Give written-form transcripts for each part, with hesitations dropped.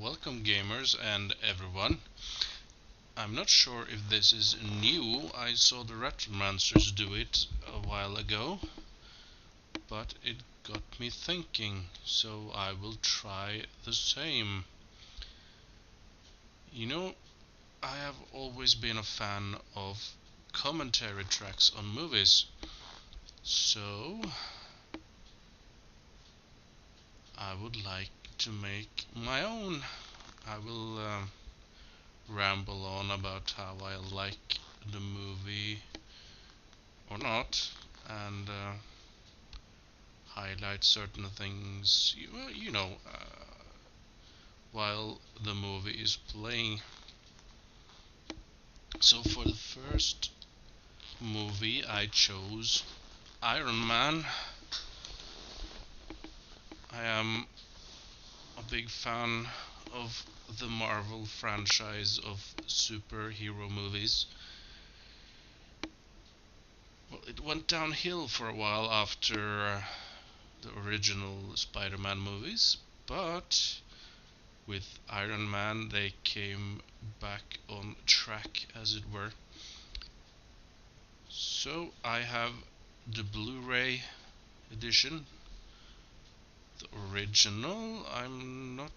Welcome gamers and everyone. I'm not sure if this is new. I saw the Retromancers do it a while ago, but it got me thinking, so I will try the same. You know, I have always been a fan of commentary tracks on movies, so I would like to make my own. I will ramble on about how I like the movie or not, and highlight certain things, while the movie is playing. So for the first movie, I chose Iron Man. I am a big fan of the Marvel franchise of superhero movies. Well, it went downhill for a while after the original Spider-Man movies, but with Iron Man they came back on track, as it were. So I have the Blu-ray edition, the original. I'm not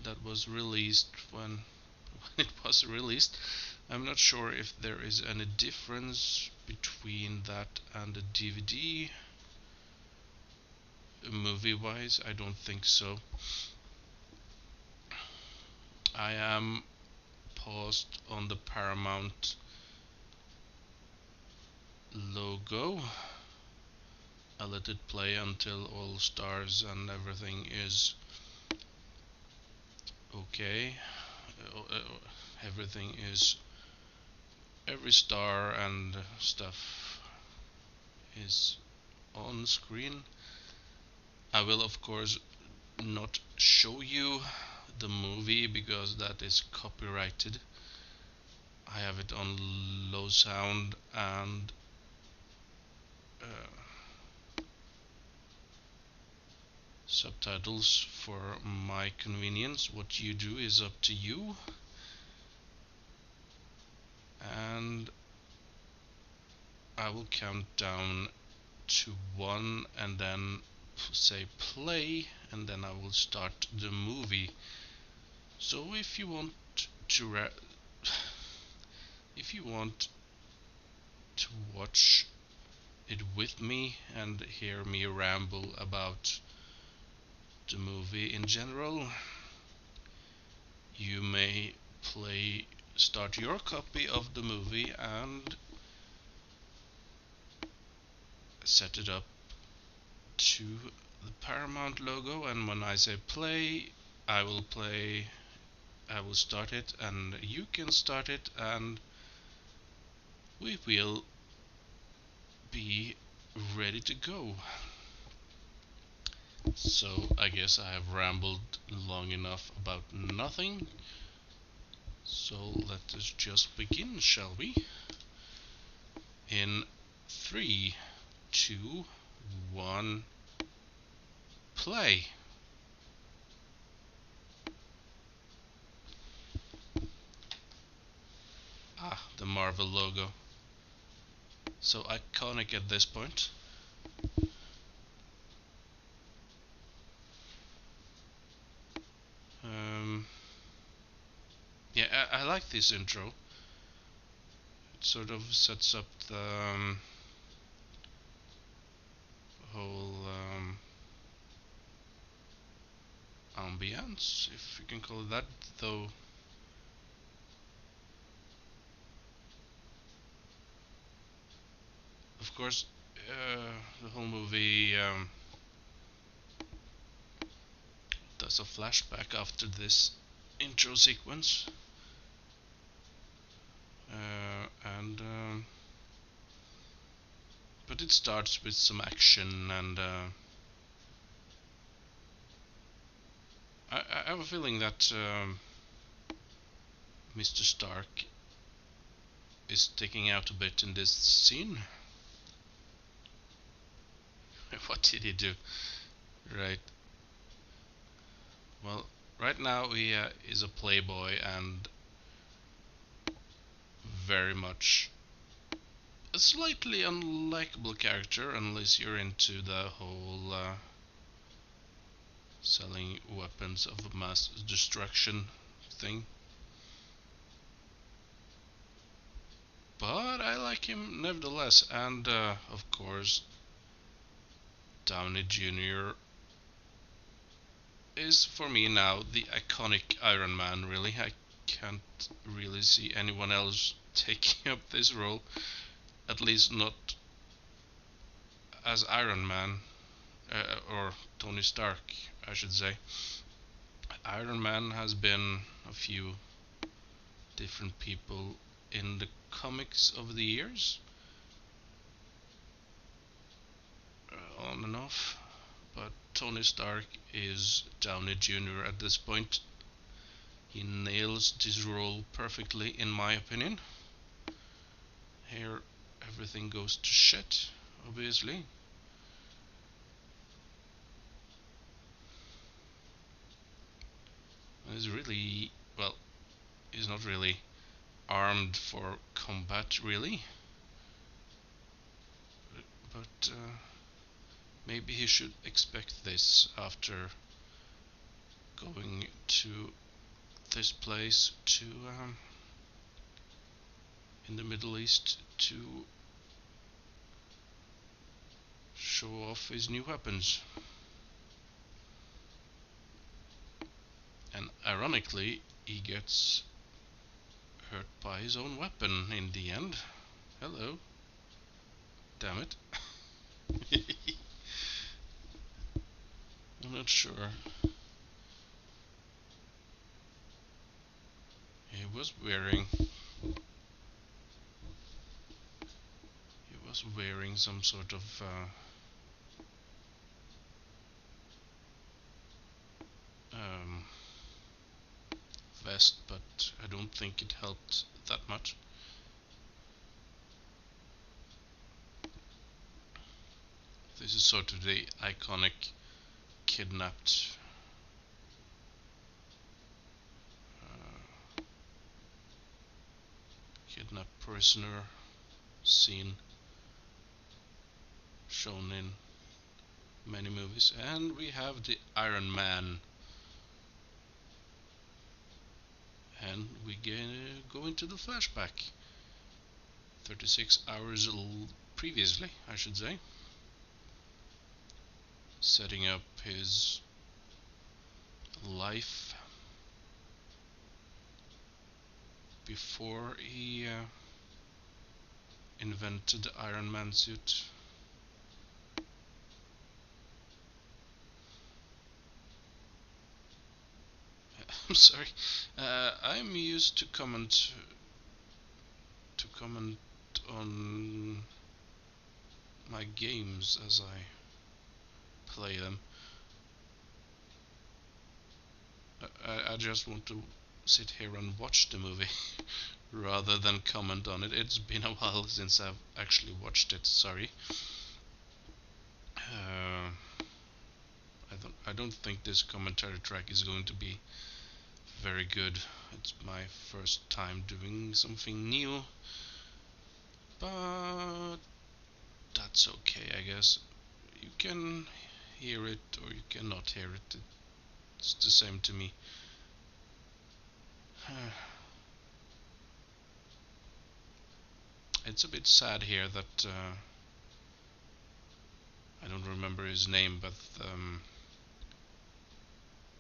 that was released when it was released. I'm not sure if there is any difference between that and the DVD. Movie-wise, I don't think so. I am paused on the Paramount logo. I let it play until all stars and everything is okay. Everything is every star and stuff is on screen. I will of course not show you the movie because that is copyrighted. I have it on low sound and subtitles for my convenience. What you do is up to you. And I will count down to 1 and then say play, and then I will start the movie. So if you want to if you want to watch it with me and hear me ramble about the movie in general, you may start your copy of the movie and set it up to the Paramount logo, and when I say play, I will play, I will start it, and you can start it, and we will be ready to go. So I guess I have rambled long enough about nothing. So let us just begin, shall we? In 3, 2, 1, play. Ah, the Marvel logo. So iconic at this point. Yeah, I like this intro. It sort of sets up the whole ambience, if you can call it that, though. Of course, the whole movie does a flashback after this intro sequence, and but it starts with some action, and I have a feeling that Mr. Stark is sticking out a bit in this scene. What did he do? Right. Well, right now he is a playboy and very much a slightly unlikable character unless you're into the whole selling weapons of mass destruction thing. But I like him nevertheless, and of course, Downey Jr. is for me now the iconic Iron Man. Really, I can't really see anyone else taking up this role, at least not as Iron Man or Tony Stark, I should say. Iron Man has been a few different people in the comics over the years, on and off. But Tony Stark is Downey Jr. at this point. He nails this role perfectly, in my opinion. Here, everything goes to shit, obviously. He's really, well, he's not really armed for combat, really. But maybe he should expect this after going to this place to in the Middle East to show off his new weapons. And ironically, he gets hurt by his own weapon in the end. Hello. Damn it. I'm not sure. He was wearing some sort of um, vest, but I don't think it helped that much. This is sort of the iconic kidnapped uh, kidnapped prisoner scene shown in many movies. And we have the Iron Man, and we go into the flashback 36 hours previously, I should say, setting up his life before he invented the Iron Man suit. I'm sorry. I'm used to comment on my games as I play them. I just want to sit here and watch the movie rather than comment on it. It's been a while since I've actually watched it. Sorry. Uh, I don't think this commentary track is going to be very good. It's my first time doing something new, but that's okay, I guess. You can hear it or you cannot hear it. It's the same to me. It's a bit sad here that I don't remember his name, but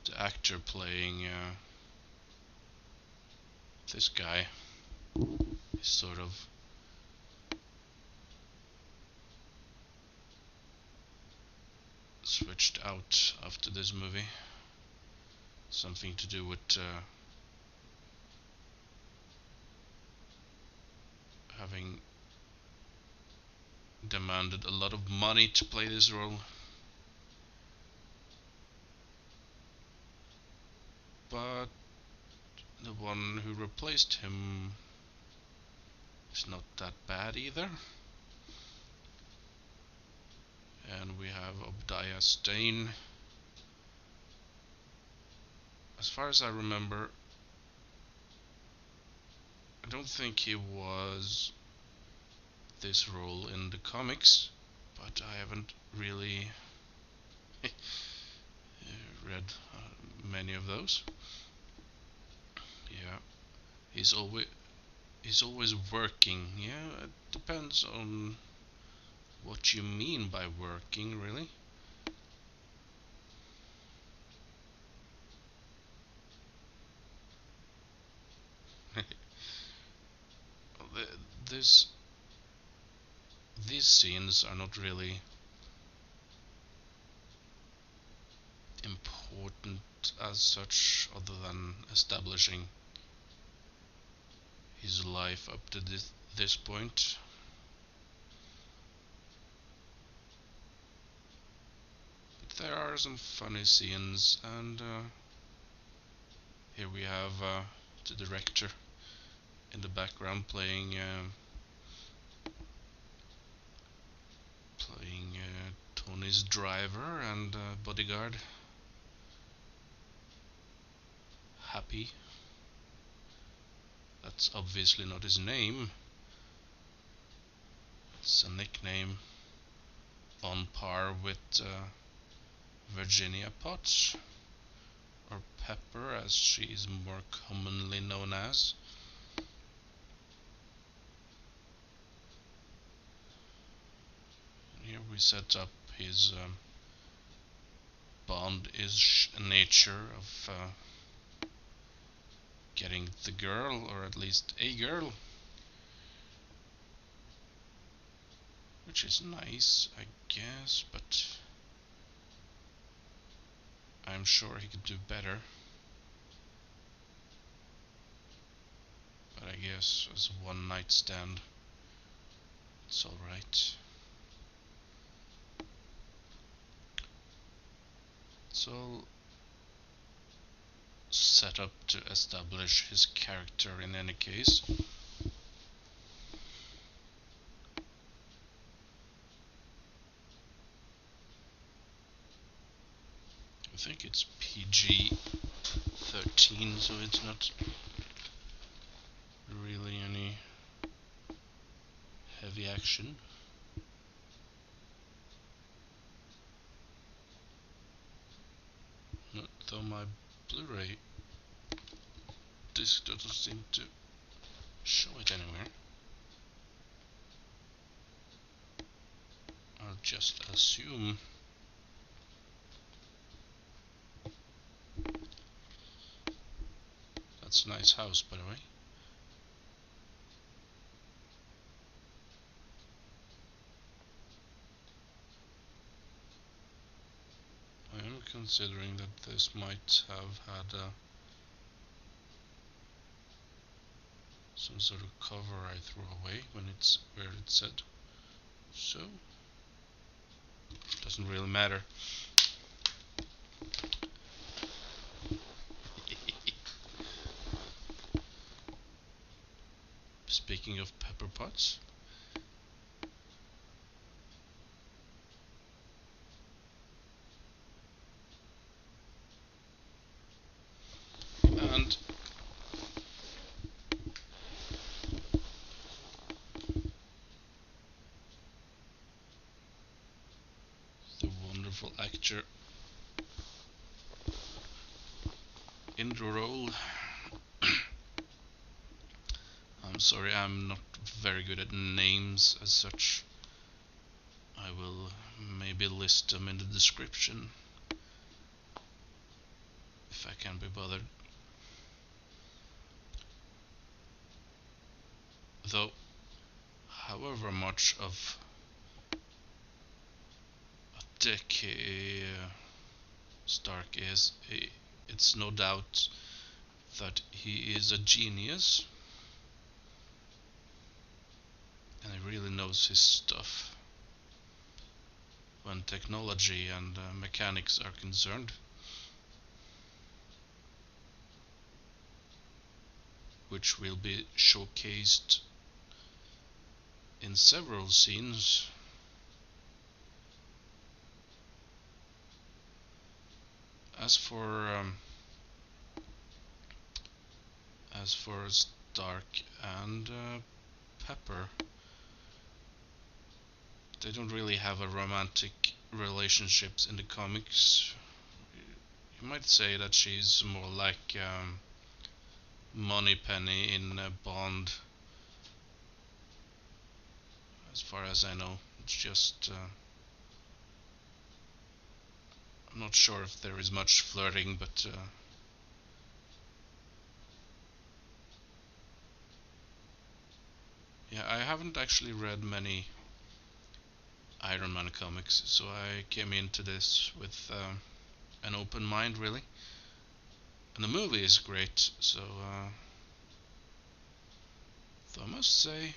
the actor playing this guy is sort of switched out after this movie. Something to do with having demanded a lot of money to play this role. But the one who replaced him is not that bad either. And we have Obadiah Stane as far as I remember, I don't think he was this role in the comics, but I haven't really read many of those. Yeah, he's always he's always working. Yeah, it depends on what you mean by working, really. this these scenes are not really important as such, other than establishing his life up to this point. But there are some funny scenes, and here we have the director in the background playing Tony's driver and bodyguard, Happy. That's obviously not his name. It's a nickname on par with Virginia Potts, or Pepper as she is more commonly known as. Here we set up his Bond-ish nature of getting the girl, or at least a girl, which is nice, I guess, but I'm sure he could do better. But I guess as a one night stand, it's alright. It's all set up to establish his character in any case. I think it's PG-13, so it's not really any heavy action. Not though my Blu-ray disc doesn't seem to show it anywhere. I'll just assume. That's a nice house, by the way. I am considering that this might have had some sort of cover I threw away when it's where it said so. Doesn't really matter. Speaking of pepper pots, and the wonderful actor in the role. I'm sorry, I'm not very good at names as such. I will maybe list them in the description if I can be bothered. Though, however much of a dick Stark is, it's no doubt that he is a genius and he really knows his stuff when technology and mechanics are concerned, which will be showcased in several scenes. As for As for Stark and Pepper, they don't really have a romantic relationships in the comics. You might say that she's more like Moneypenny in Bond, as far as I know. It's just I'm not sure if there is much flirting, but yeah, I haven't actually read many Iron Man comics, so I came into this with an open mind, really. And the movie is great, so I must say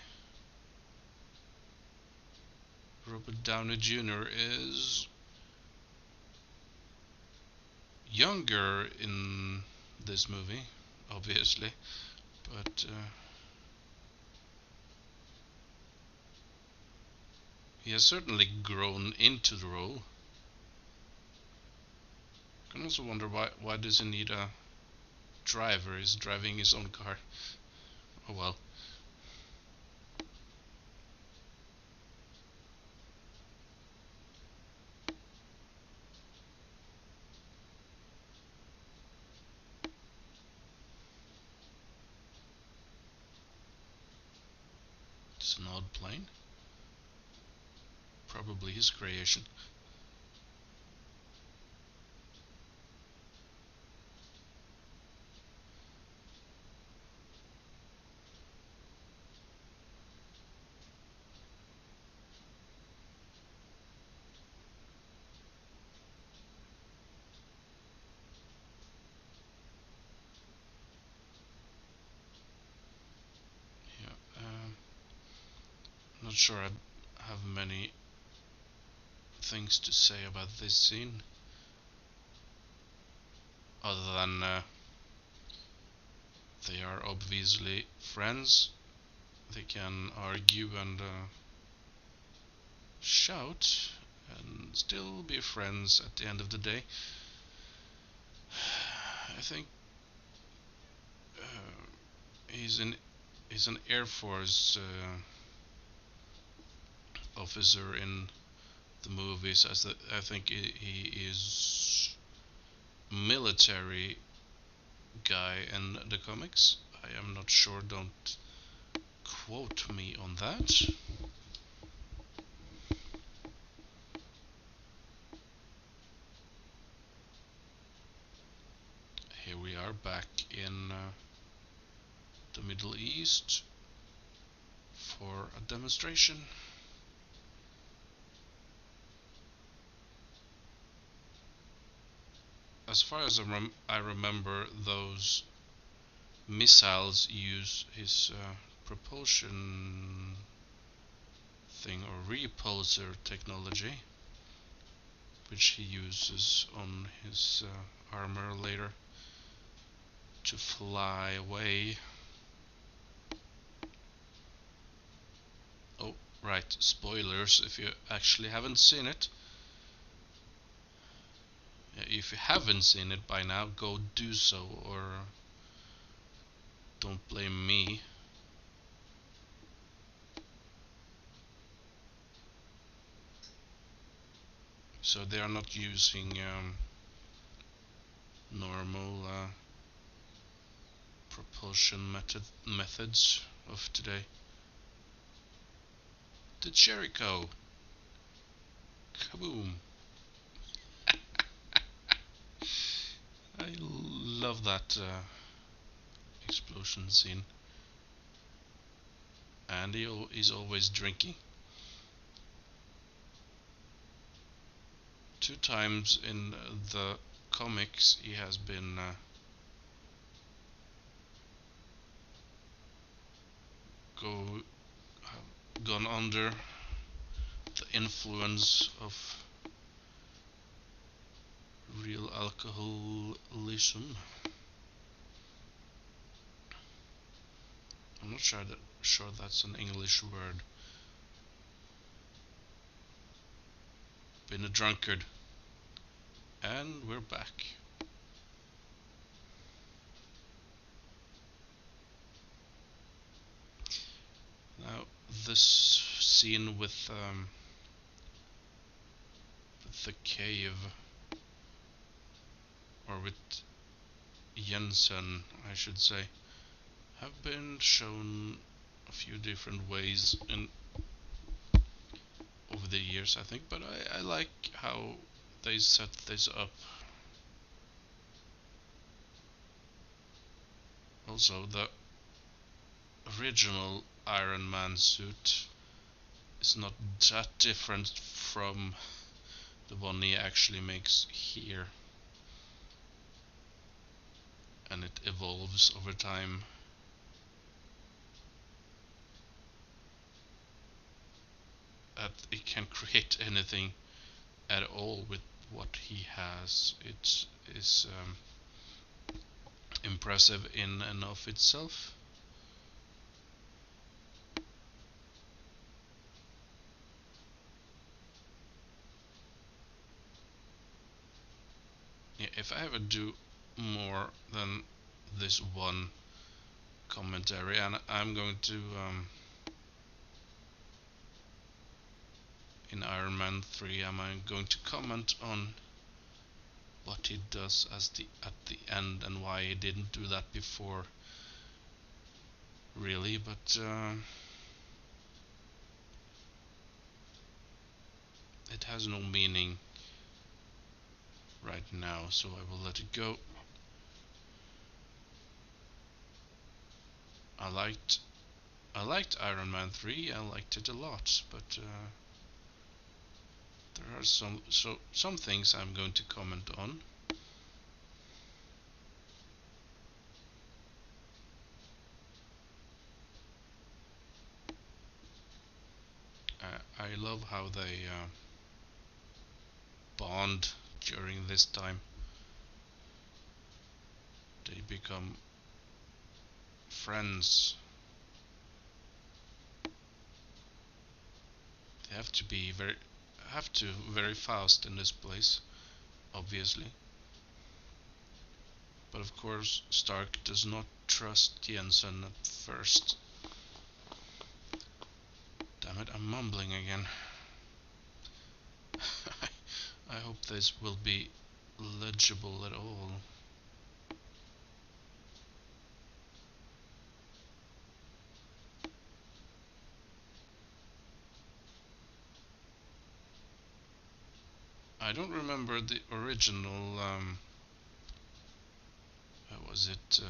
Robert Downey Jr. is younger in this movie, obviously, but he has certainly grown into the role. I can also wonder why does he need a driver? He's driving his own car. Oh well. It's an odd plane. Probably his creation. Yeah. I'm not sure I have many things to say about this scene, other than they are obviously friends. They can argue and shout and still be friends at the end of the day. I think he's an Air Force officer in the movies. I think he is military guy in the comics. I am not sure. Don't quote me on that. Here we are back in the Middle East for a demonstration. As far as I remember, those missiles use his propulsion thing or repulsor technology, which he uses on his armor later to fly away. Oh, right, spoilers if you actually haven't seen it. If you haven't seen it by now, go do so, or don't blame me. So they are not using normal propulsion methods of today. The Jericho! Kaboom! I love that explosion scene. And he is always drinking. 2 times in the comics he has been go gone under the influence of real alcoholism. I'm not sure that's an English word. Been a drunkard. And we're back. scene with the cave, or with Jensen, I should say, have been shown a few different ways in over the years, I think, but I like how they set this up. Also, the original Iron Man suit is not that different from the one he actually makes here, and it evolves over time. That it can create anything at all with what he has. It is impressive in and of itself. Yeah, if I ever do more than this one commentary, and I'm going to in Iron Man 3, I'm going to comment on what he does at the end and why he didn't do that before, really. But it has no meaning right now, so I will let it go. I liked I liked Iron Man 3. I liked it a lot, but there are some things I'm going to comment on. I love how they bond during this time. They become friends. They have to very fast in this place, obviously. But of course, Stark does not trust Jensen at first. Damn it, I'm mumbling again. I hope this will be legible at all. I don't remember the original. How was it?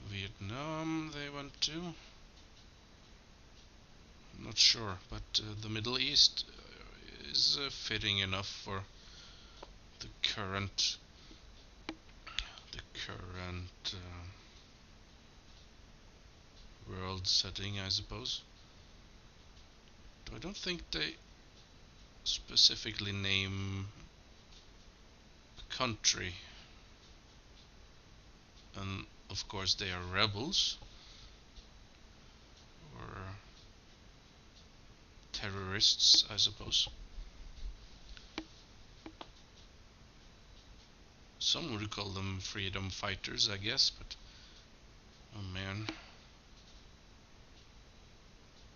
Vietnam they went to? I'm not sure, but the Middle East is fitting enough for the current world setting, I suppose. I don't think they specifically name a country, and of course they are rebels or terrorists, I suppose. Some would call them freedom fighters, I guess, but oh man,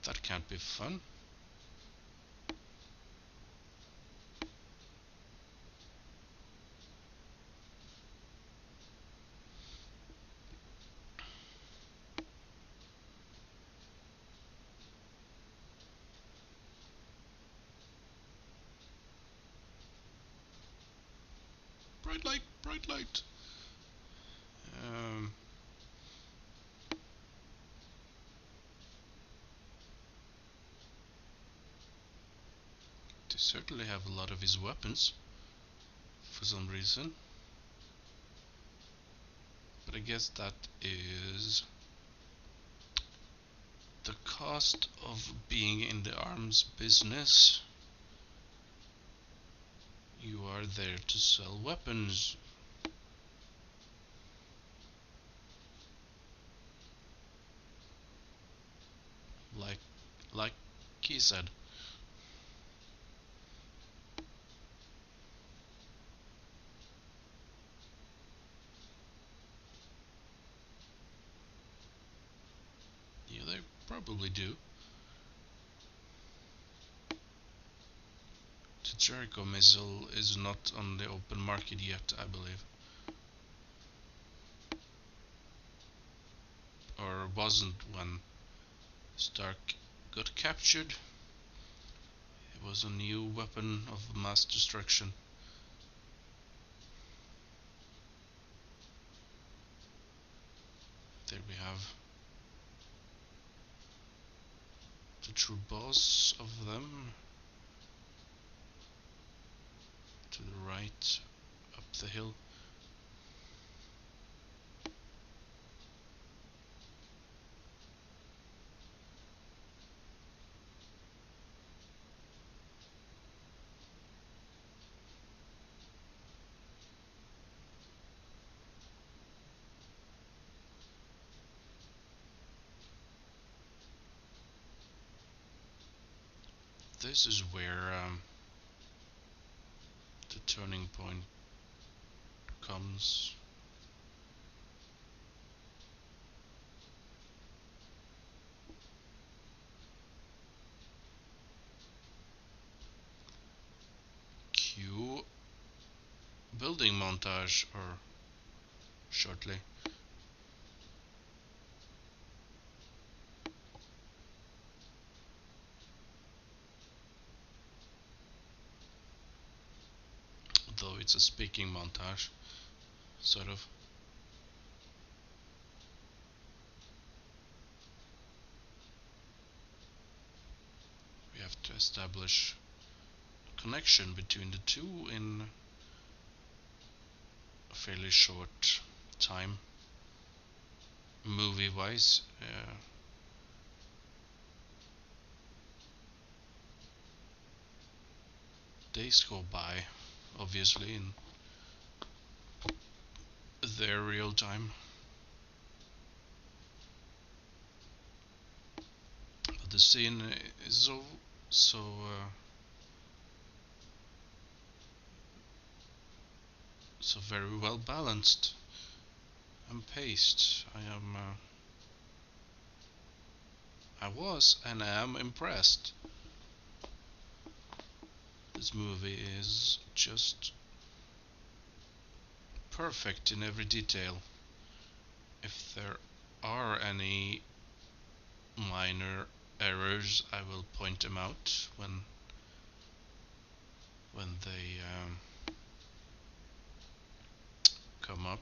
that can't be fun. Bright light, bright light. Um, they certainly have a lot of his weapons for some reason. But I guess that is the cost of being in the arms business. You are there to sell weapons. Like like he said. Yeah, they're probably do. The Jericho missile is not on the open market yet, I believe. Or wasn't when Stark got captured. It was a new weapon of mass destruction. There we have the true boss of them. To the right, up the hill. This is where the turning point comes. Cue building montage, or shortly. Though it's a speaking montage, sort of. We have to establish a connection between the two in a fairly short time, movie wise. Days go by, obviously, in their real time. But the scene is so very well balanced and paced. I was and am impressed. This movie is just perfect in every detail. If there are any minor errors, I will point them out when they come up.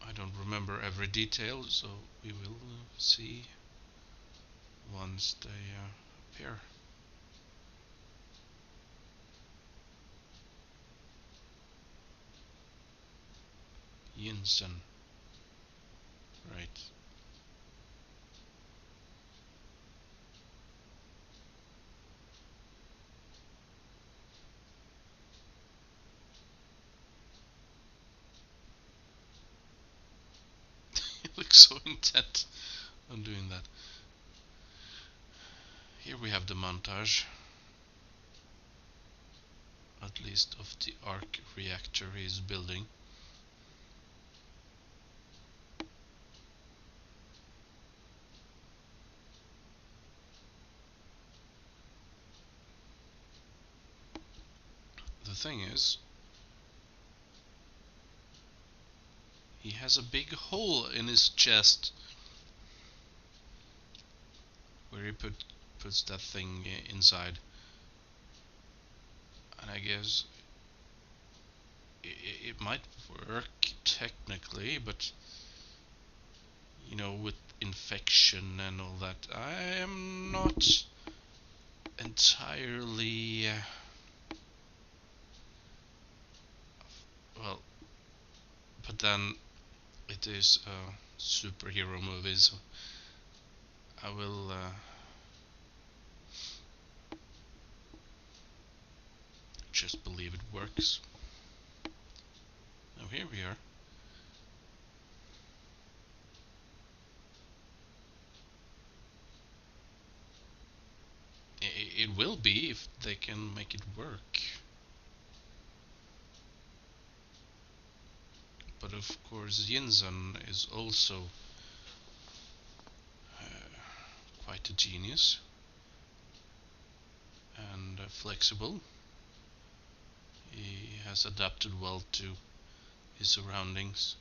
I don't remember every detail, so we will see once they appear. Yinsen, right. He looks so intent on doing that. Here we have the montage, at least of the arc reactor he's building. The thing is, he has a big hole in his chest where he puts that thing inside. And I guess it might work technically, but with infection and all that, I am not entirely well. But then it is a superhero movie, so I will just believe it works. Now here we are. It will be if they can make it work. But of course, Yinzan is also quite a genius and flexible. He has adapted well to his surroundings.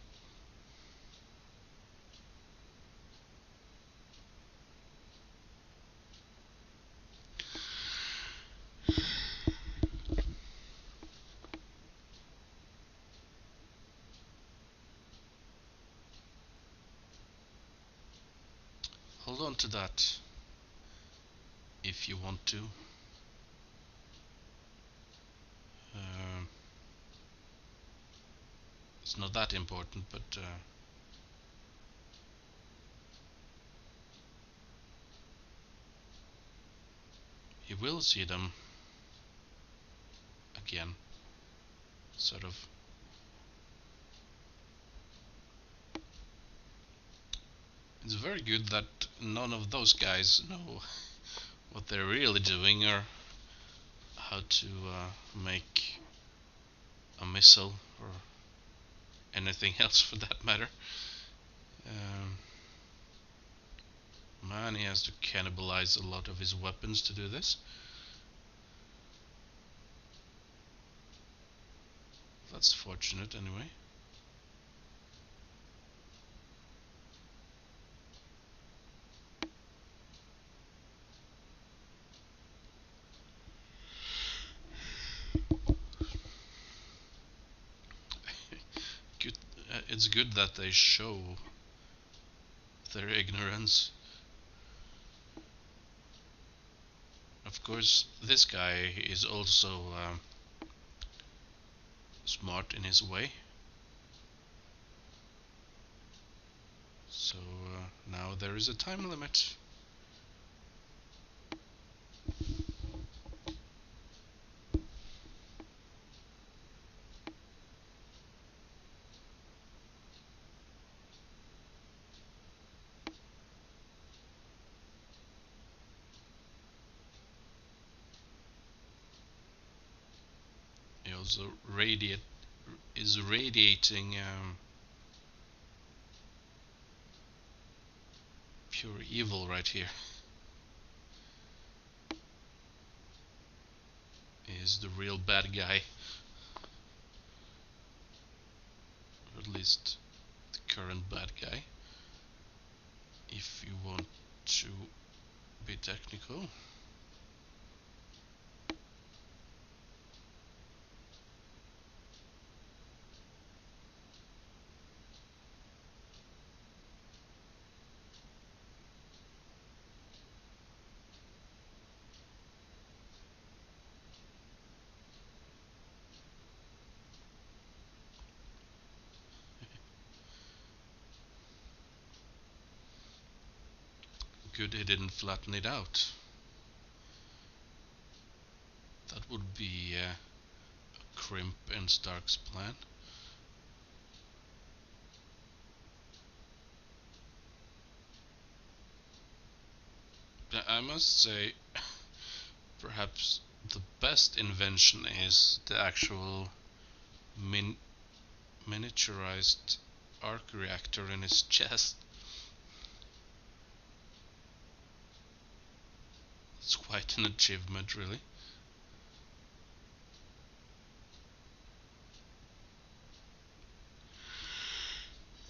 Hold on to that if you want to. Um, it's not that important, but you will see them again, sort of. It's very good that none of those guys know what they're really doing or how to make a missile or anything else for that matter. Um, Man, he has to cannibalize a lot of his weapons to do this. That's fortunate anyway. Good, it's good that they show their ignorance. Of course, this guy is also smart in his way. So now there is a time limit. He also is radiating pure evil right here. He is the real bad guy, or at least the current bad guy, if you want to be technical. Good he didn't flatten it out. That would be a crimp in Stark's plan. I must say, perhaps the best invention is the actual miniaturized arc reactor in his chest. It's quite an achievement, really.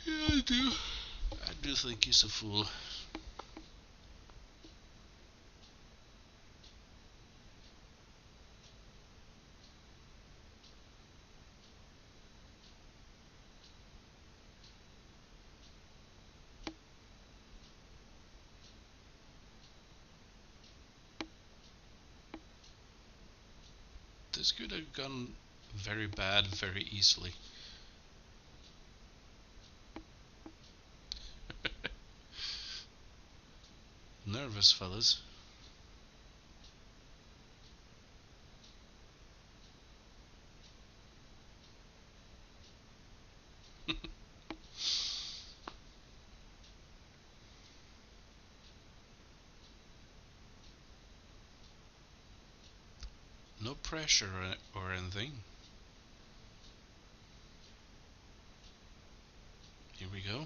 Yeah, I do. I do think he's a fool. This could have gone very bad very easily. Nervous, fellas. No pressure or anything. Here we go.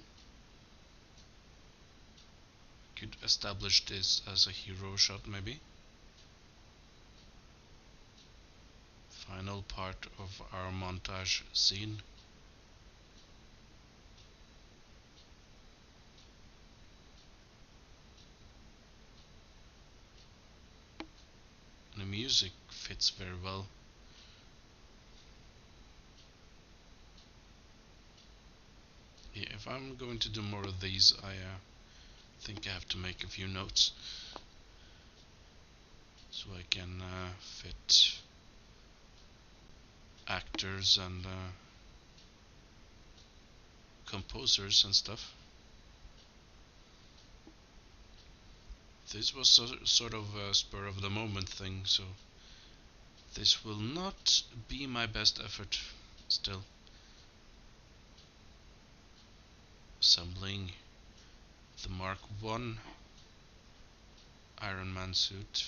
could establish this as a hero shot, maybe. Final part of our montage scene. And the music fits very well. Yeah, if I'm going to do more of these, I think I have to make a few notes so I can fit actors and composers and stuff. This was sort of a spur of the moment thing, so this will not be my best effort still. Assembling the Mark 1 Iron Man suit.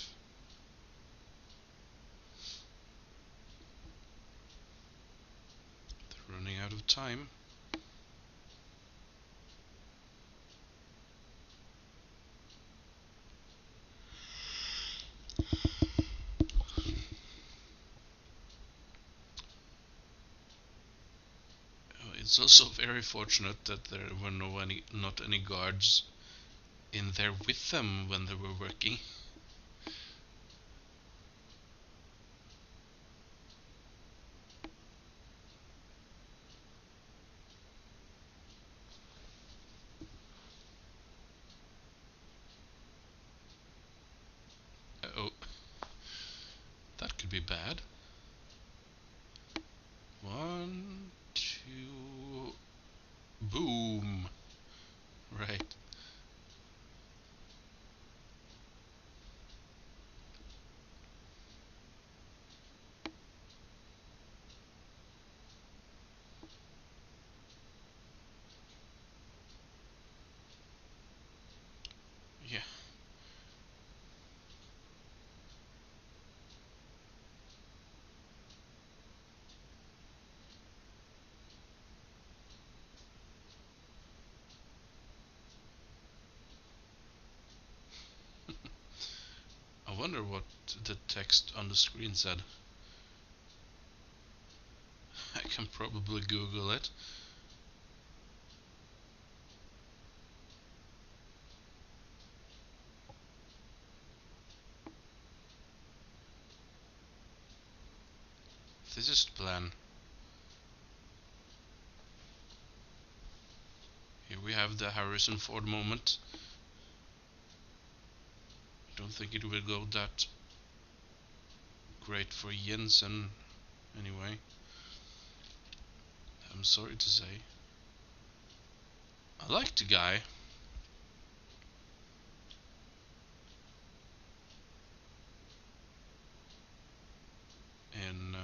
They're running out of time. It's also very fortunate that there were not any guards in there with them when they were working. Oh, that could be bad. 1, 2, boom. Right. Yeah. I wonder what the text on the screen said. I can probably Google it. This is the plan. Here we have the Harrison Ford moment. I don't think it will go that great for Jensen anyway. I'm sorry to say. I like the guy. In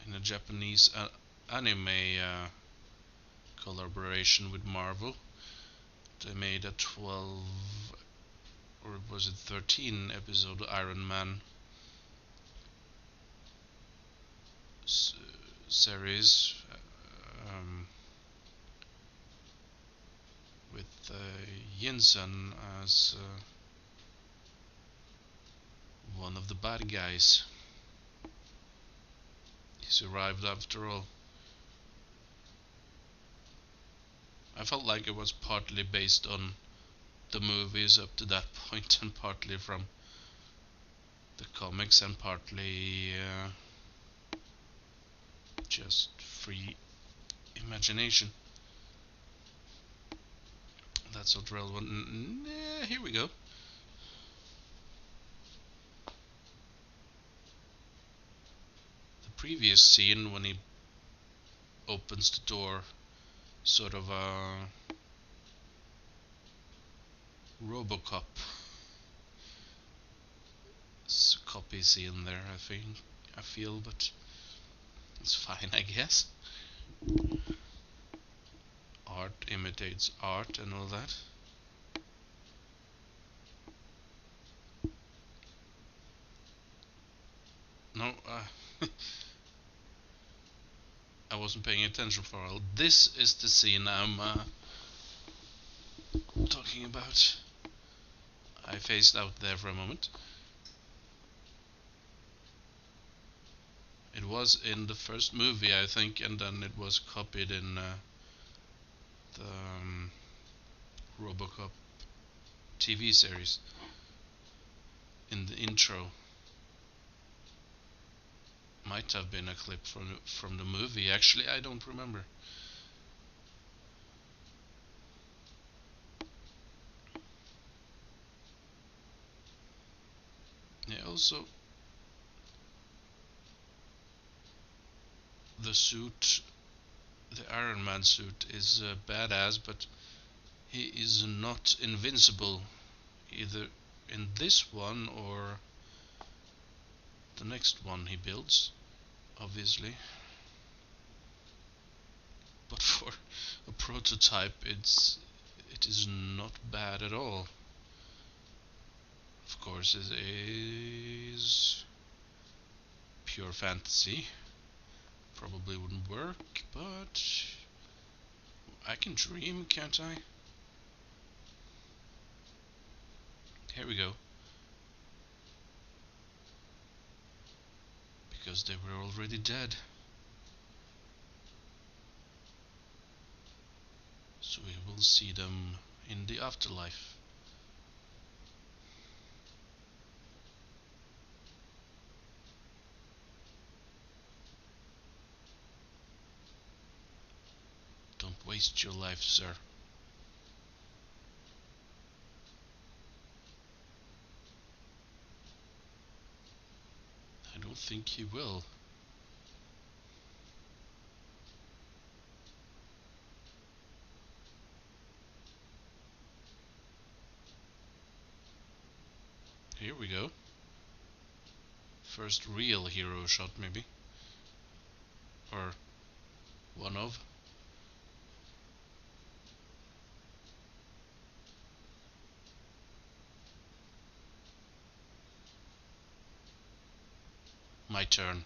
in a Japanese anime collaboration with Marvel. They made a 12 or was it 13 episode Iron Man series with Yinsen as one of the bad guys. He survived after all. I felt like it was partly based on the movies up to that point and partly from the comics and partly just free imagination. That's not relevant. Here we go. The previous scene when he opens the door, sort of a RoboCop copy scene there. I feel, but it's fine, I guess. Art imitates art and all that. No, I wasn't paying attention for a while. This is the scene I'm talking about. I phased out there for a moment. It was in the first movie, I think, and then it was copied in the Robocop TV series in the intro. Might have been a clip from the movie. Actually, I don't remember. Yeah, also the suit, the Iron Man suit, is badass, but he is not invincible either in this one or the next one he builds, obviously. But for a prototype, it is not bad at all. Of course, it is pure fantasy. Probably wouldn't work, but I can dream, can't I? Here we go. Because they were already dead. So we will see them in the afterlife. Don't waste your life, sir. I don't think he will. Here we go. First real hero shot, maybe. Or one of. My turn.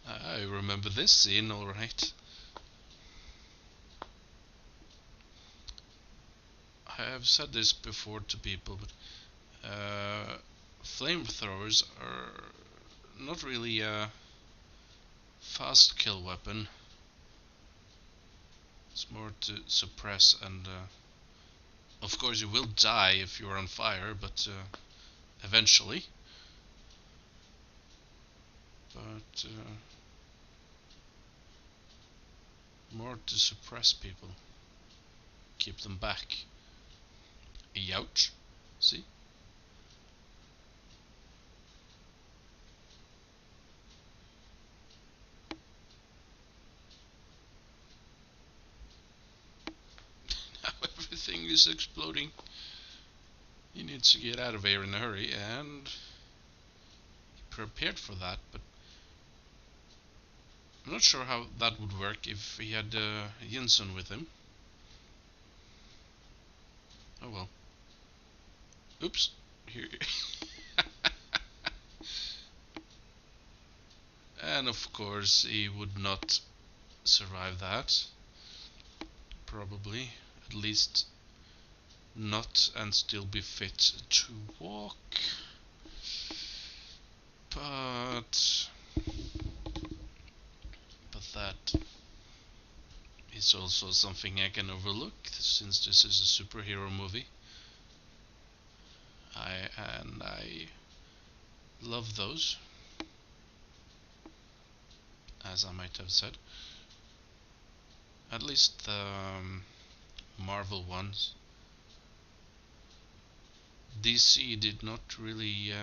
I remember this scene, alright. I have said this before to people, but flamethrowers are not really a fast kill weapon. It's more to suppress and of course you will die if you're on fire, but eventually. But more to suppress people, keep them back. Youch. See? Now everything is exploding. He needs to get out of here in a hurry, and he prepared for that, but I'm not sure how that would work if he had Jensen with him. Oh well. Oops. Here. And of course he would not survive that. Probably. At least not, and still be fit to walk. But that is also something I can overlook, since this is a superhero movie. I love those, as I might have said. At least the Marvel ones. DC did not really.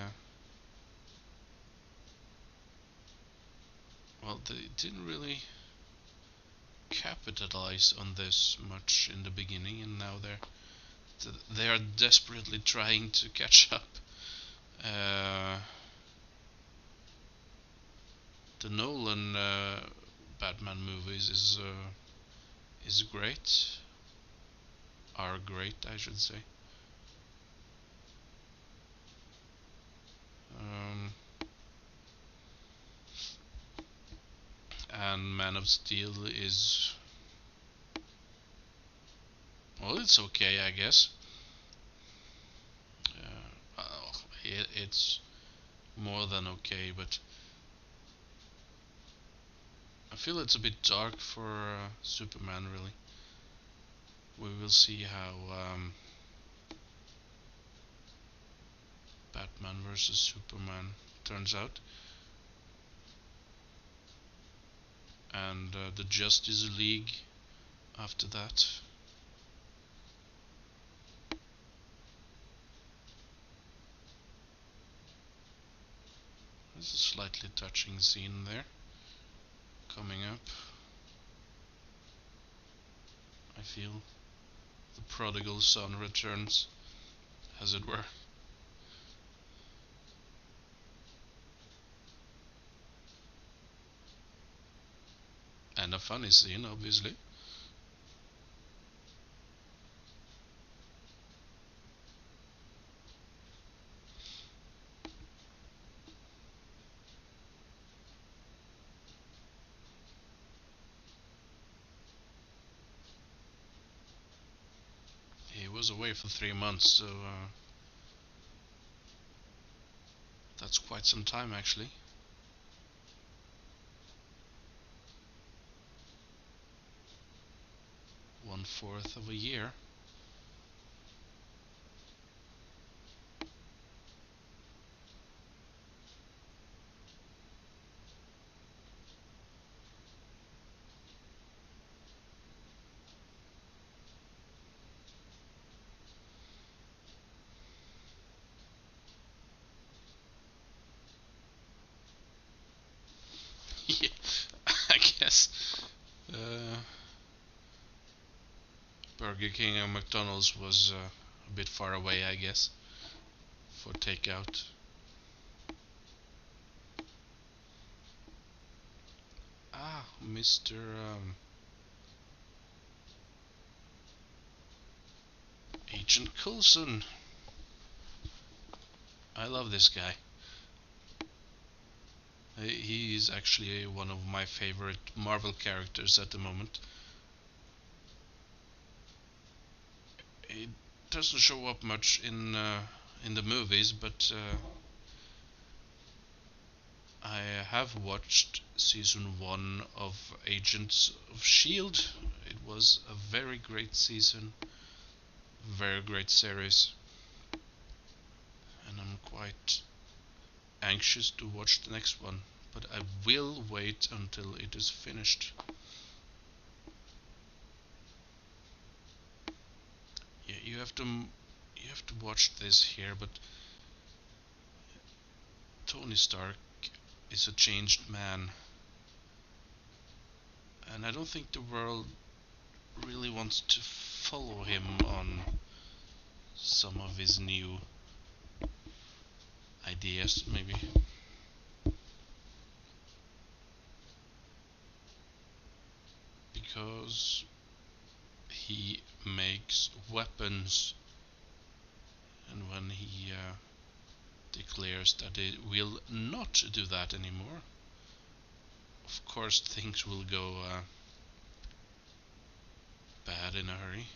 Well, they didn't really capitalize on this much in the beginning, and now they are desperately trying to catch up. Uh, the Nolan Batman movies is great, are great, I should say. Um, Man of Steel is, well, it's okay, I guess. It's more than okay, but I feel it's a bit dark for Superman, really. We will see how Batman vs Superman turns out. And the Justice League after that. There's a slightly touching scene there coming up. I feel the prodigal son returns, as it were. And a funny scene, obviously. He was away for 3 months, so that's quite some time actually. 1/4 of a year. Yeah, I guess. Uh, Burger King and McDonald's was a bit far away, I guess, for takeout. Ah, Mr. Agent Coulson. I love this guy. He's actually one of my favorite Marvel characters at the moment. He doesn't show up much in the movies, but I have watched season 1 of Agents of Shield. It was a very great season, very great series, and I'm quite anxious to watch the next one. But I will wait until it is finished. Yeah, you have to watch this here, but Tony Stark is a changed man, and I don't think the world really wants to follow him on some of his new ideas, maybe. Because he makes weapons, and when he declares that it will not do that anymore, of course things will go bad in a hurry.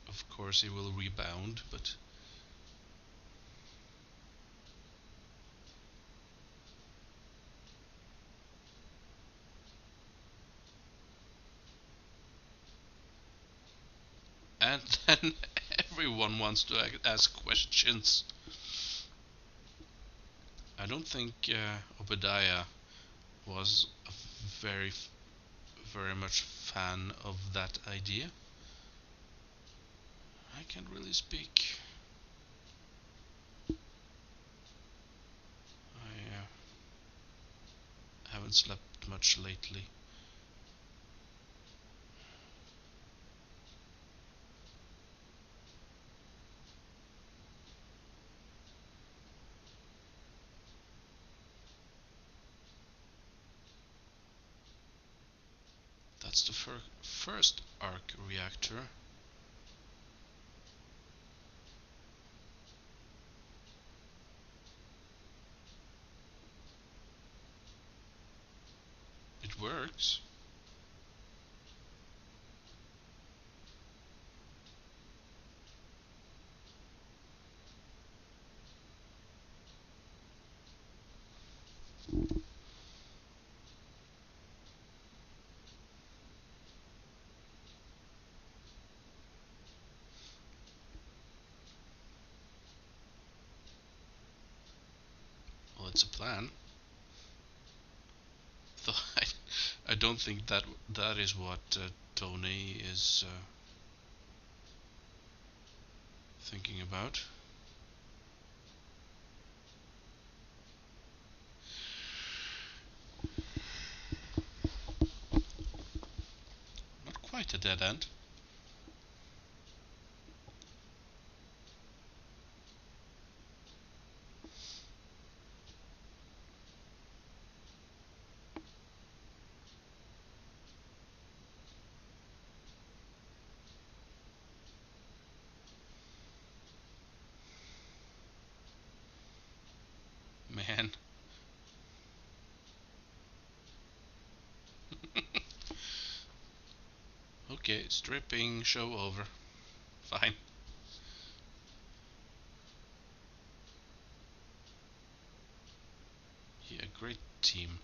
Of course he will rebound, but and then everyone wants to ask questions. I don't think Obadiah was a very very much fan of that idea. I can't really speak. I haven't slept much lately. That's the first arc reactor. works. Well, it's a plan. Though I don't think that is what Tony is thinking about. Not quite a dead end. Man. Okay, stripping show over. Fine. Yeah, great team.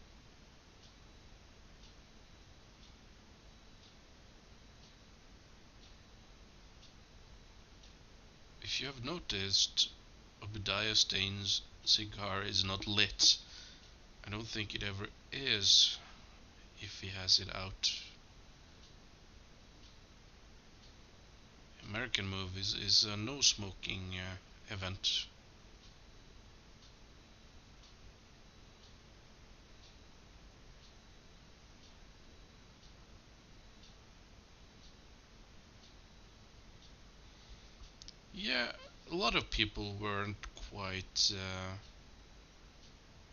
If you have noticed, Obadiah Stane's cigar is not lit. I don't think it ever is if he has it out. American movies is a no smoking event. Yeah, a lot of people weren't quite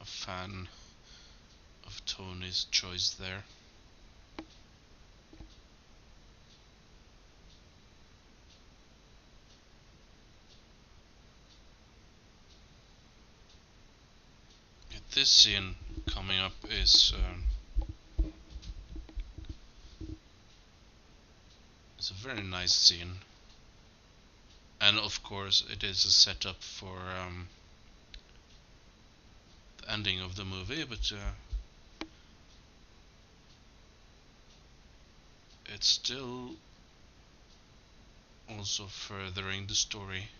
a fan of Tony's choice there. This scene coming up is a very nice scene, and of course it is a setup for the ending of the movie, but it's still also furthering the story.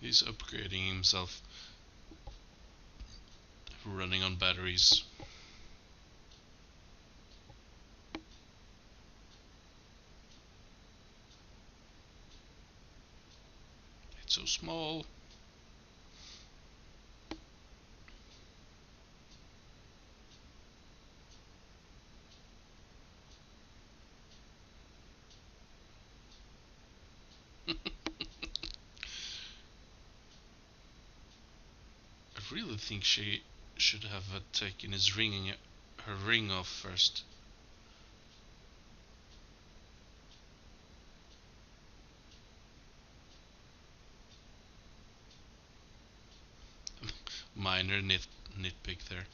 He's upgrading himself, running on batteries. It's so small. I really think she should have taken her ring off first. Minor nitpick there.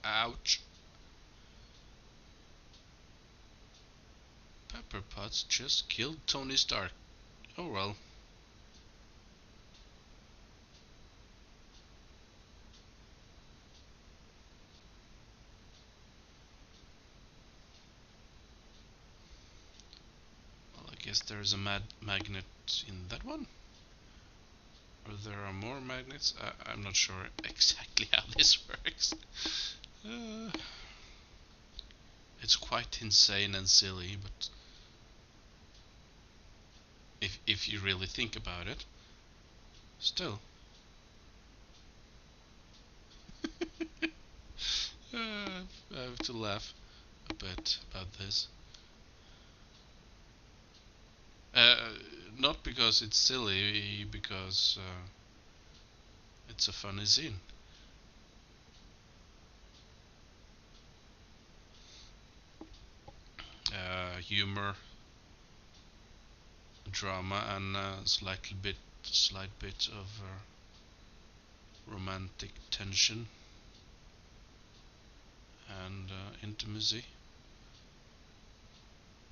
Ouch. Pepper Potts just killed Tony Stark. Oh well. Well, I guess there's a magnet in that one. Or there are more magnets. I'm not sure exactly how this works. Uh, it's quite insane and silly, but if you really think about it, still. I have to laugh. A bit about this. Uh, Not because it's silly, because it's a funny scene. Humor, drama, and slight bit of romantic tension and intimacy.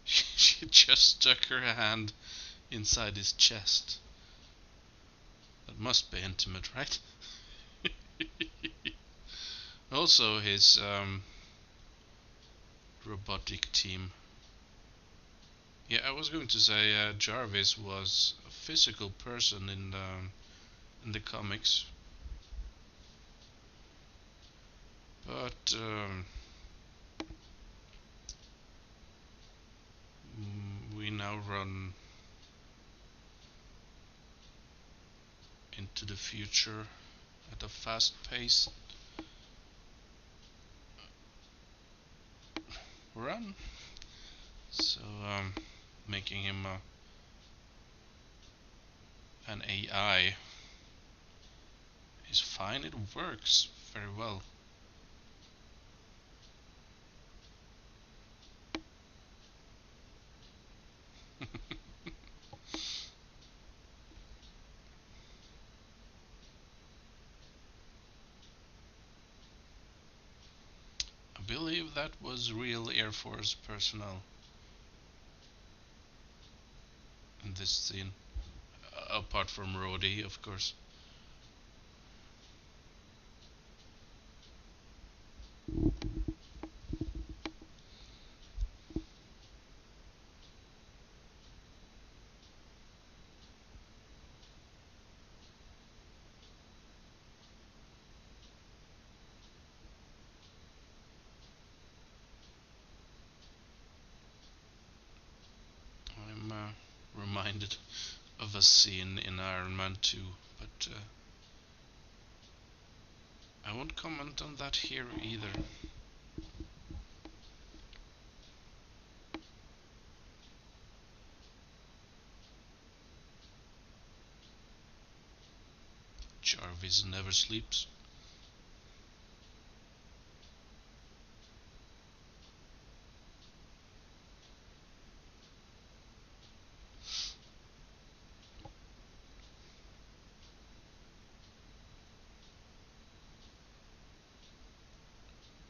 She just stuck her hand inside his chest. That must be intimate, right? Also, his robotic team. Yeah, I was going to say Jarvis was a physical person in the comics, but we now run into the future at a fast pace. Run. So making him an AI is fine. It works very well. I believe that was real Air Force personnel in this scene, apart from Rhodey, of course. I'm reminded of a scene in Iron Man 2, but I won't comment on that here either. Jarvis never sleeps.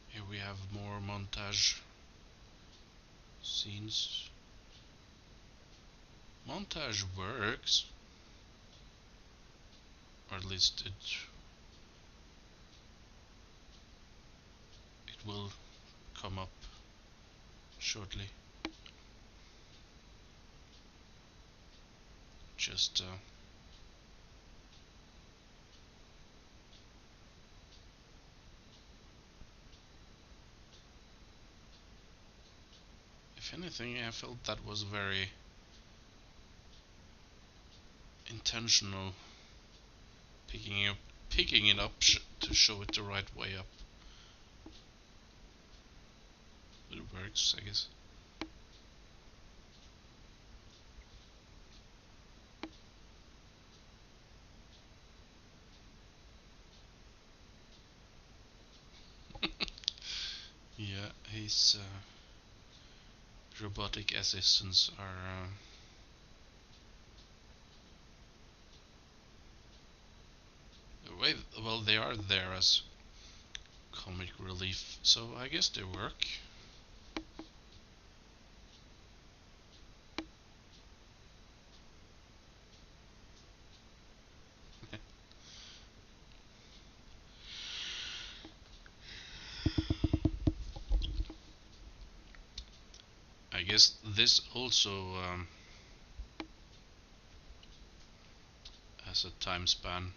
Here we have more montage scenes. Montage works, or at least it will come up shortly. Just if anything, I felt that was very intentional, picking up picking it up to show it the right way up. But it works, I guess. Yeah, his robotic assistants are well, they are there as comic relief, so I guess they work. I guess this also has a time span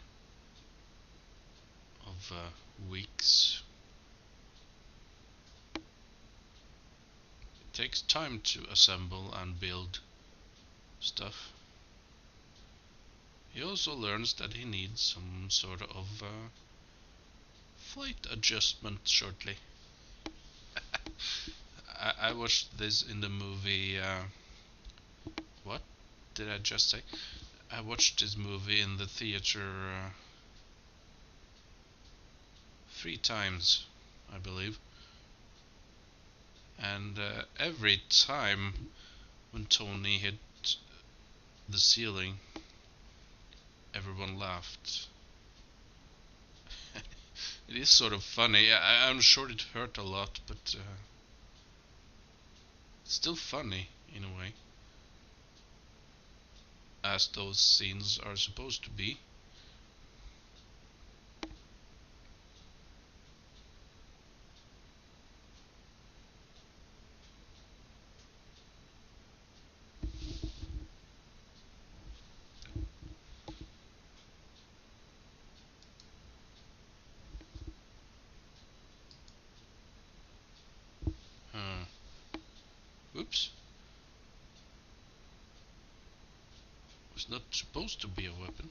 of weeks. It takes time to assemble and build stuff. He also learns that he needs some sort of flight adjustment shortly. I watched this in the movie. What did I just say? I watched this movie in the theater 3 times, I believe. And every time when Tony hit the ceiling, everyone laughed. It is sort of funny. I'm sure it hurt a lot, but it's still funny in a way, as those scenes are supposed to be. Uh, Oops, was not supposed to be a weapon.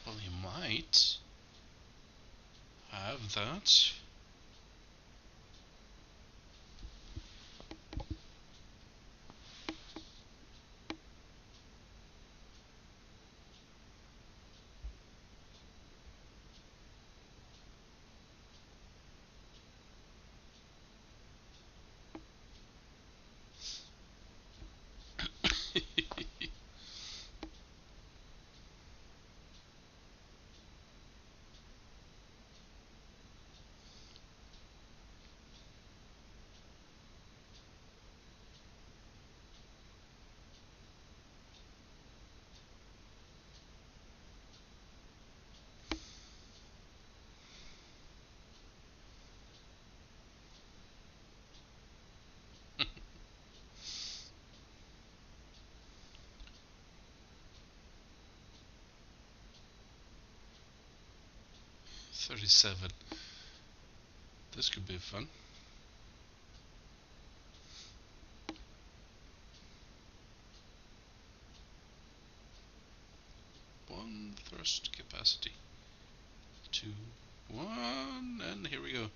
'Well, he might have that. 37. This could be fun. One thrust capacity. 2, 1, and here we go.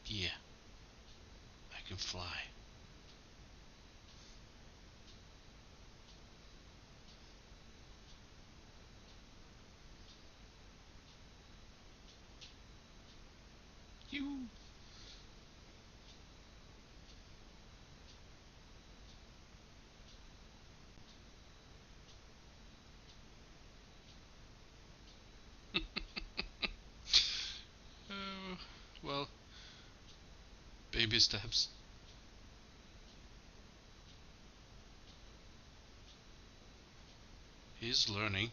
Yeah, I can fly. You. Uh, well, baby steps. He's learning.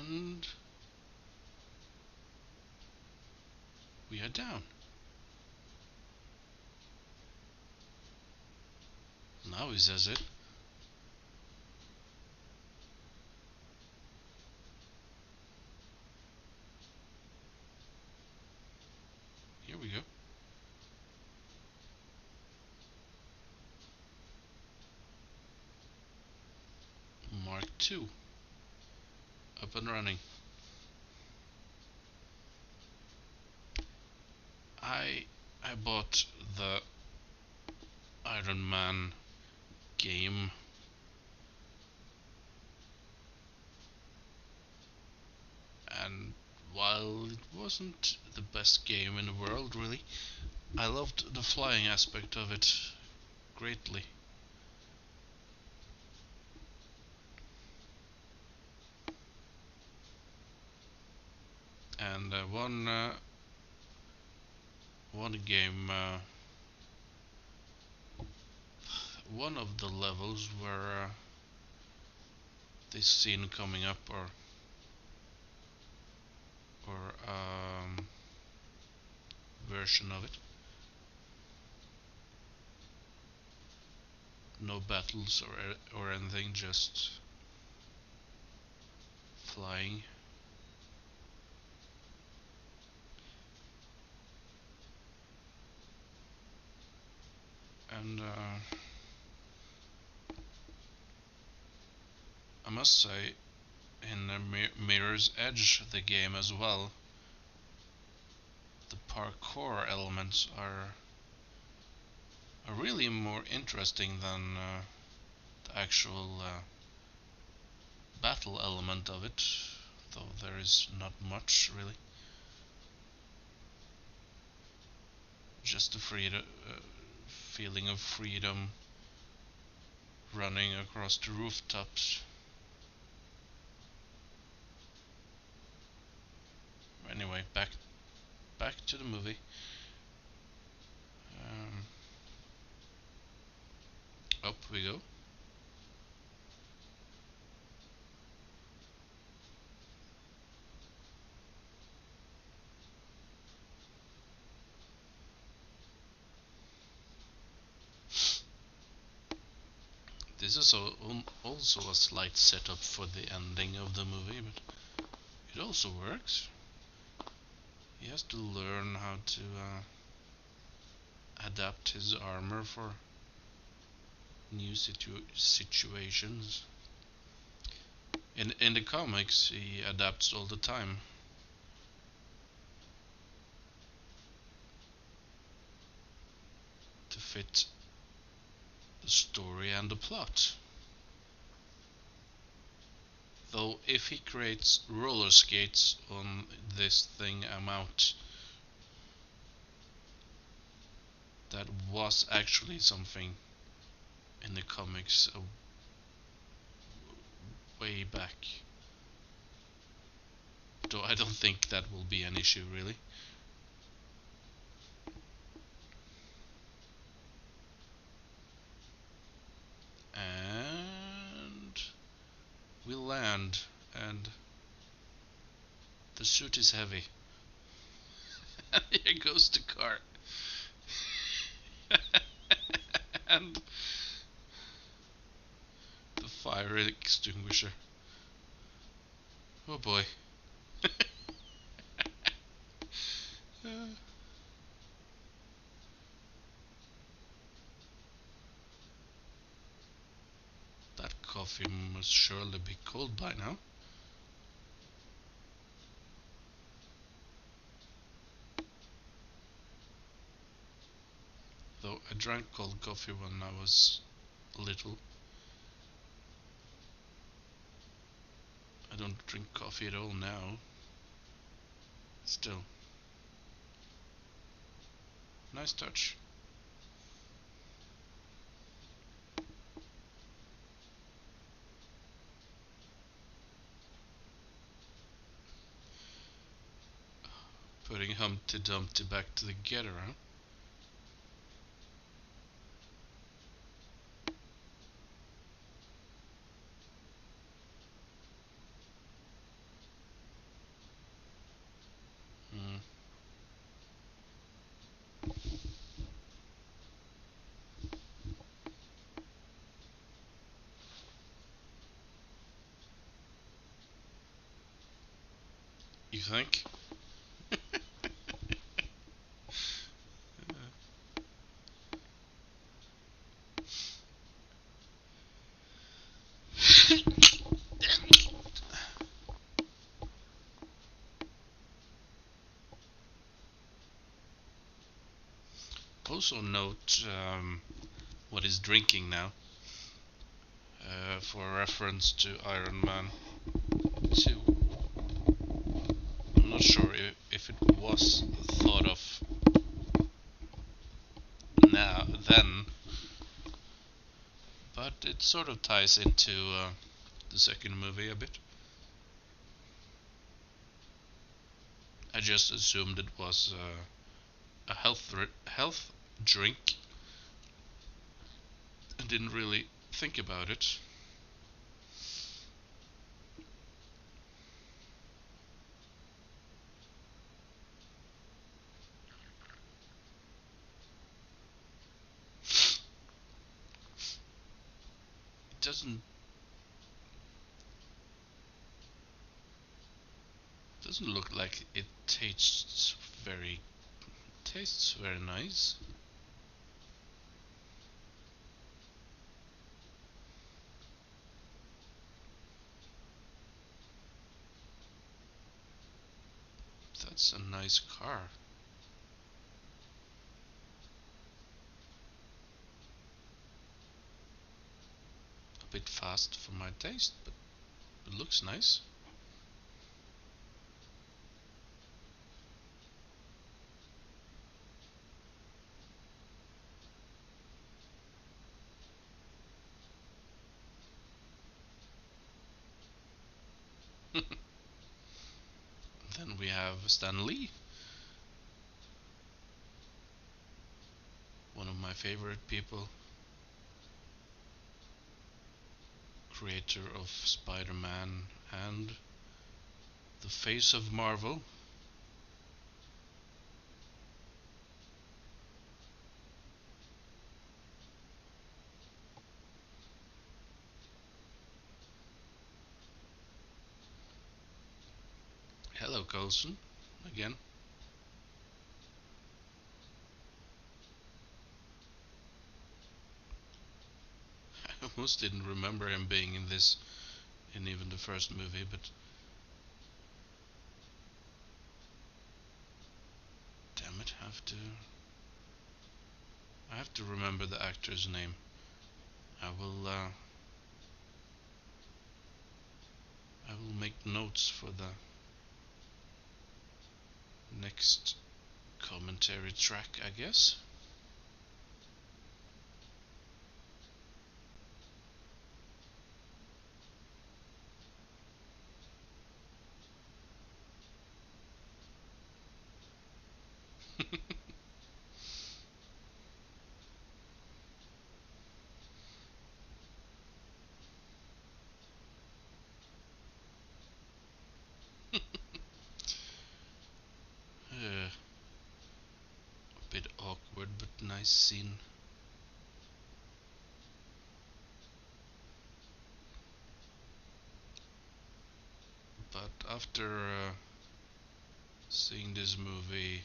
And we are down. Now he says it. Here we go. Mark 2. Up and running. I I bought the Iron Man game, and while it wasn't the best game in the world really, I loved the flying aspect of it greatly. And one game, one of the levels where this scene coming up, or version of it. No battles or anything, just flying. And I must say, in Mirror's Edge, the game as well, the parkour elements are really more interesting than the actual battle element of it, though there is not much really. Just the feeling of freedom running across the rooftops. Anyway, back to the movie. Um, Up we go. This is also a slight setup for the ending of the movie, but it also works. He has to learn how to adapt his armor for new situations. In the comics, he adapts all the time to fit the story and the plot. Though if he creates roller skates on this thing amount, that was actually something in the comics way back. Though I don't think that will be an issue really. And we land, and the suit is heavy. Here goes the car. And the fire extinguisher. Oh boy. That coffee must surely be cold by now. Though I drank cold coffee when I was little. I don't drink coffee at all now. Still, nice touch. Putting Humpty Dumpty back together, huh? Mm. You think? Also note what he's drinking now, for reference to Iron Man 2. I'm not sure if it was thought of but it sort of ties into the second movie a bit. I just assumed it was a health drink and didn't really think about it. It doesn't look like it tastes very nice. That's a nice car. A bit fast for my taste, but it looks nice. Then we have Stan Lee, one of my favorite people, creator of Spider-Man and the face of Marvel. Hello, Coulson, again. I almost didn't remember him being in this, in even the first movie, but damn it, I have to remember the actor's name. I will make notes for the next commentary track, I guess. A bit awkward, but nice scene. But after seeing this movie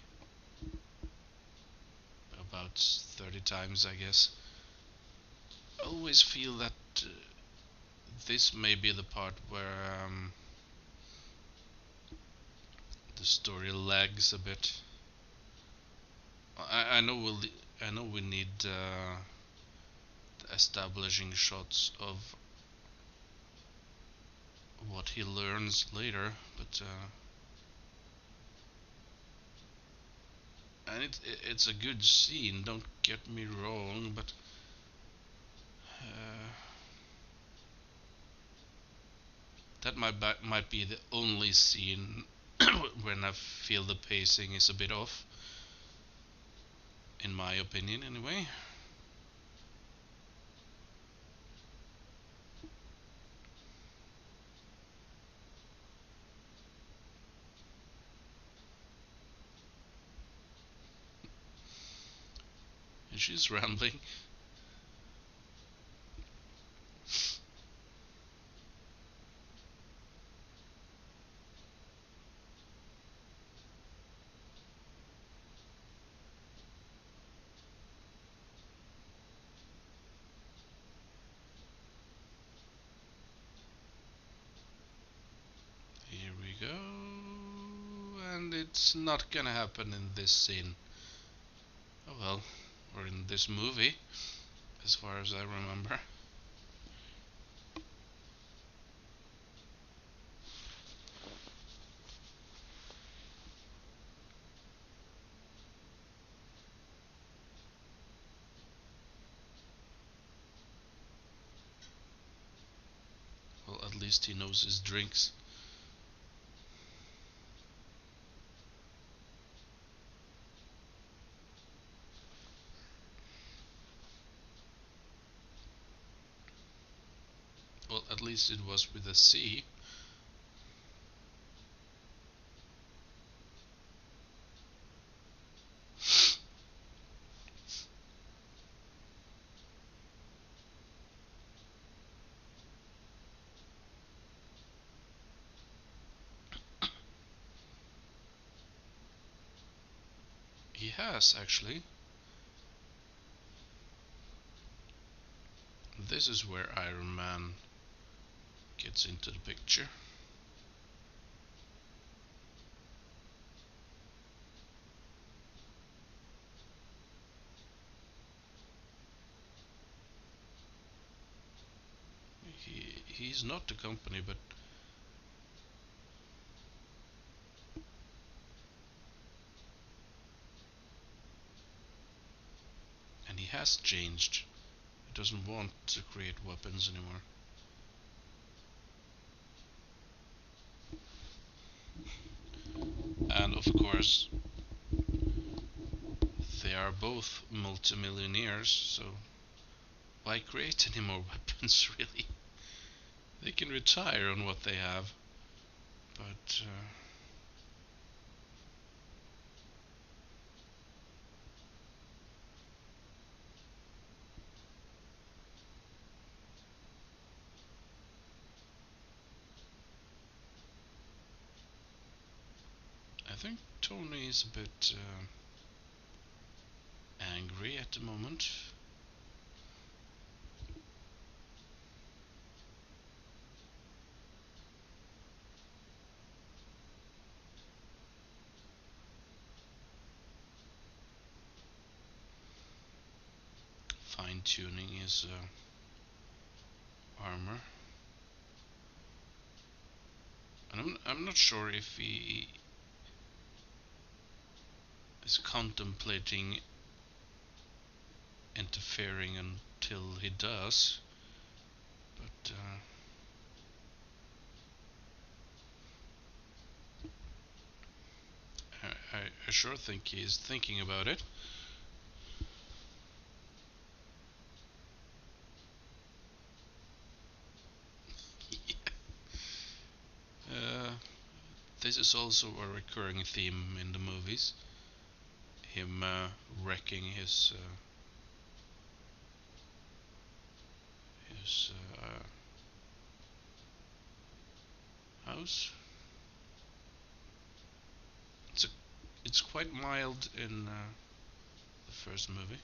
about 30 times, I guess, I always feel that this may be the part where the story lags a bit. I know I know we need the establishing shots of what he learns later, but and it's a good scene. Don't get me wrong, but uh, might be the only scene when I feel the pacing is a bit off, in my opinion, anyway. And she's rambling. Here we go, and it's not gonna happen in this scene. Oh well, or in this movie, as far as I remember. least he knows his drinks. Well, at least it was with a C. He has, actually. This is where Iron Man gets into the picture. He's not the company, but and he has changed. He doesn't want to create weapons anymore. And of course, they are both multimillionaires, so why create any more weapons, really? They can retire on what they have, but I think Tony is a bit angry at the moment. Fine tuning his armor. And I'm not sure if he is contemplating interfering until he does, but I sure think he's thinking about it. uh, this is also a recurring theme in the movies. Him wrecking his house. It's a, it's quite mild in the first movie.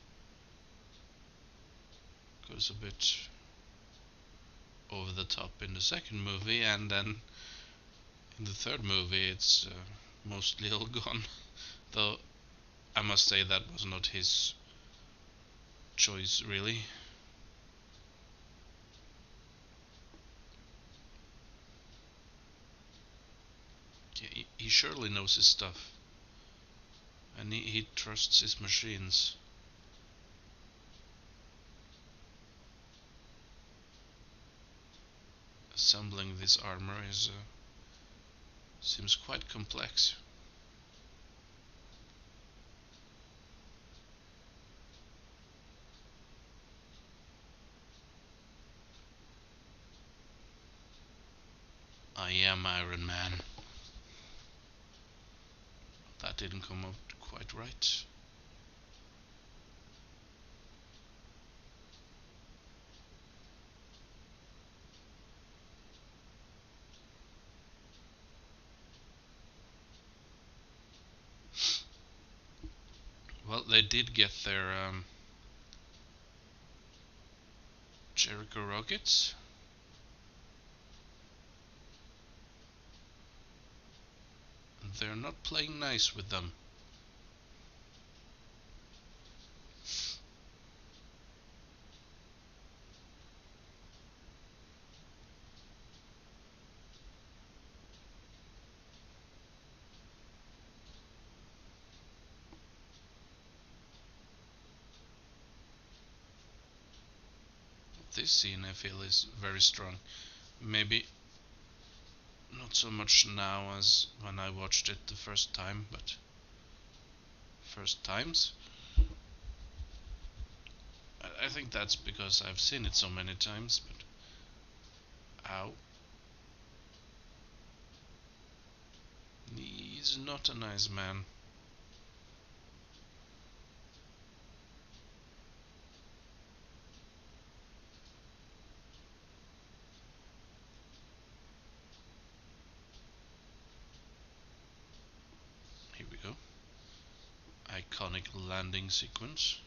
Goes a bit over the top in the second movie, and then in the third movie it's mostly all gone. Though I must say that was not his choice, really. Yeah, he surely knows his stuff, and he trusts his machines. Assembling this armor is seems quite complex. I am Iron Man. That didn't come out quite right. Well, they did get their Jericho rockets. They're not playing nice with them. This scene I feel is very strong. Maybe Not so much now as when I watched it the first time, but first times. I think that's because I've seen it so many times, but ow. He's not a nice man. Here we go. Iconic landing sequence.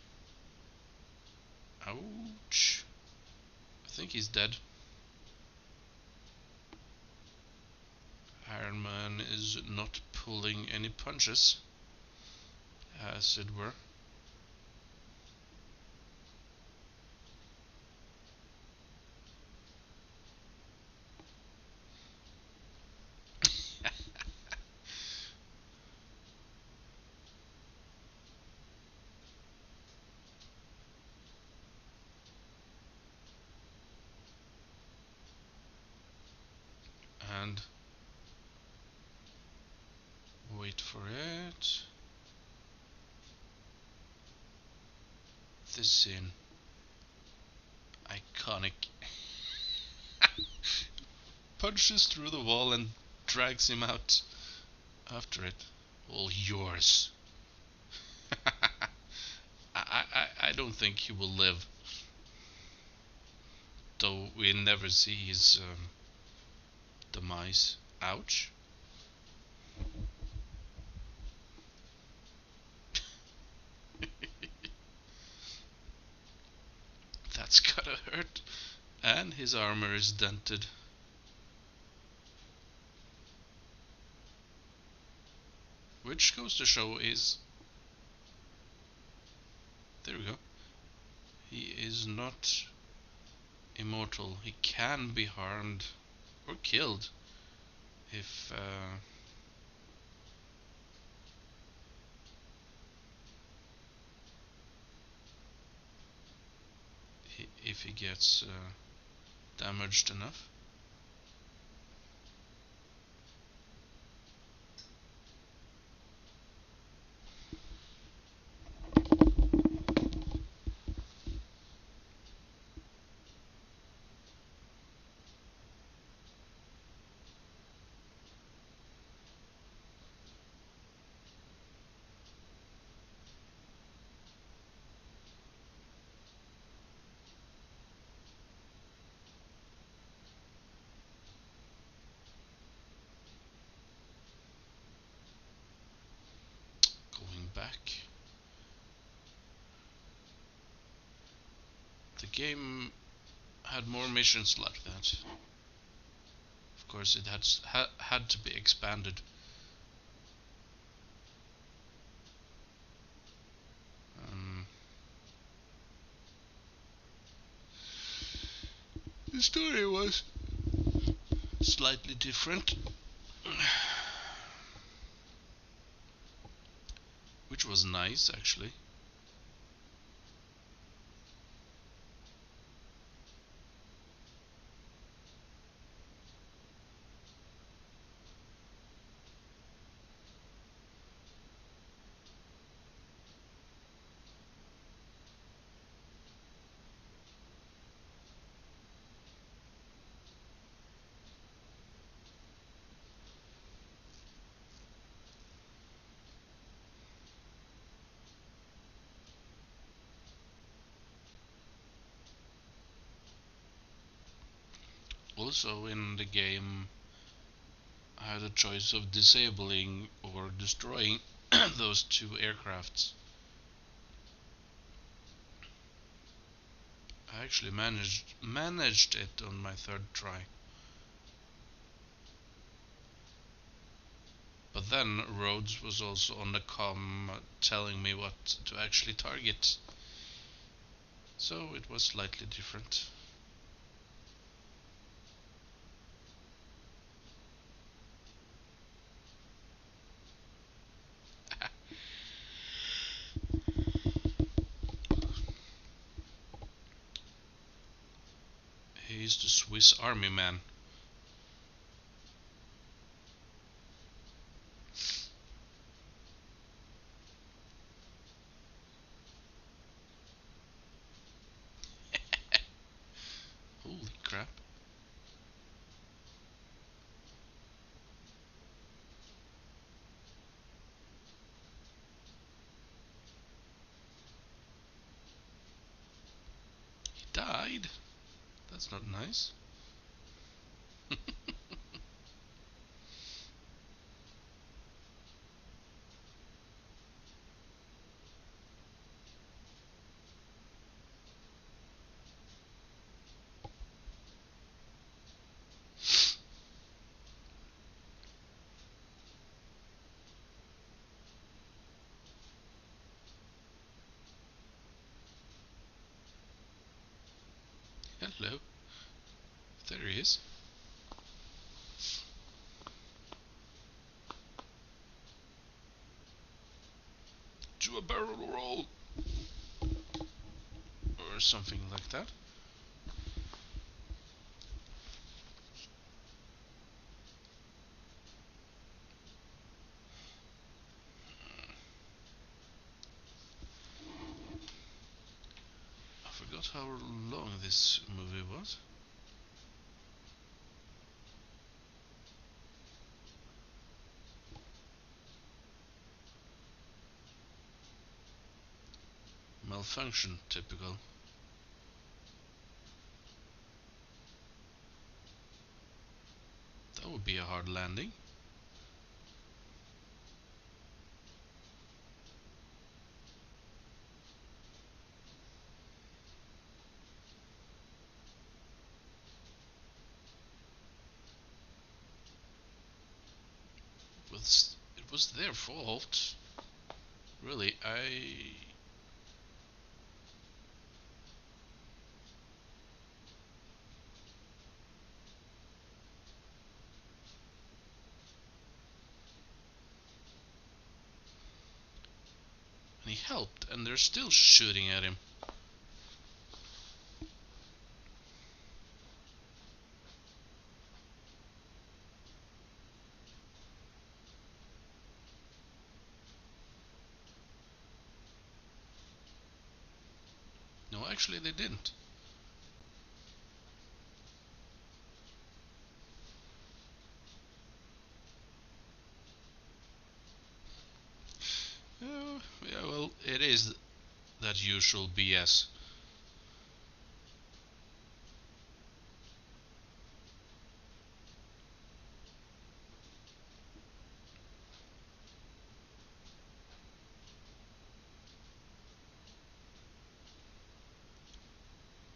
Ouch. I think he's dead. Iron Man is not pulling any punches, as it were. And wait for it. This scene. Iconic. Punches through the wall and drags him out after it. All yours. I don't think he will live. Though we never see his demise. Ouch. That's gotta hurt. And his armor is dented. Which goes to show is... There we go. He is not immortal. He can be harmed or killed if if he gets damaged enough. Going back. The game had more missions like that. Of course, it had to be expanded. Um, the story was slightly different, which was nice actually. Also in the game, I had a choice of disabling or destroying those two aircrafts. I actually managed it on my third try. But then Rhodes was also on the comm telling me what to actually target. So it was slightly different. He's the Swiss Army man. That's not nice. Hello. There he is. Do a barrel roll. Or something like that. I forgot how long this movie was. Malfunction, typical. That would be a hard landing. It was their fault. Really, and he helped, and they're still shooting at him. No, actually, they didn't. Yeah, well, it is that usual BS.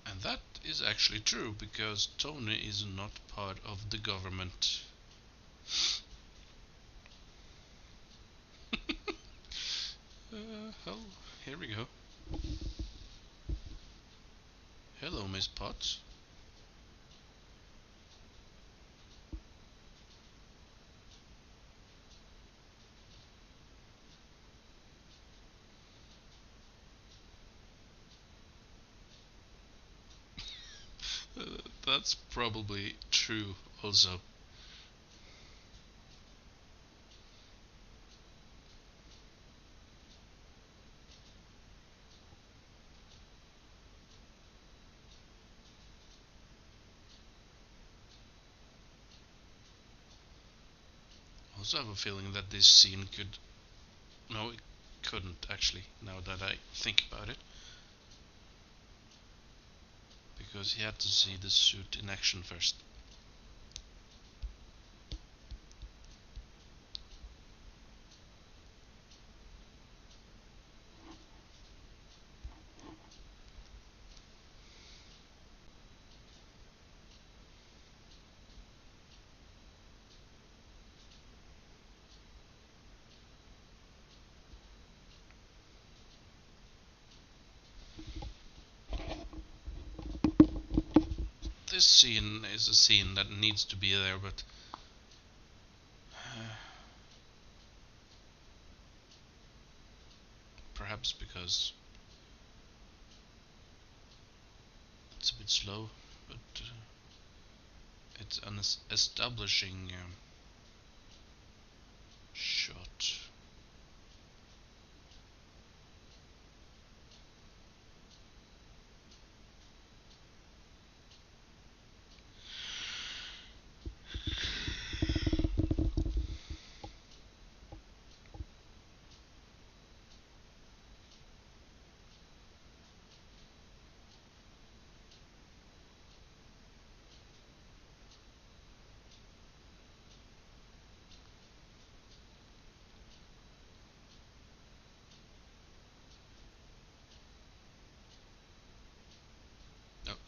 And that is actually true, because Tony is not part of the government. Oh, here we go. Hello, Miss Potts. That's probably true also. Also have a feeling that this scene could... No, it couldn't actually, now that I think about it. Because he had to see the suit in action first. This scene is a scene that needs to be there, but perhaps because it's a bit slow, but it's an establishing shot.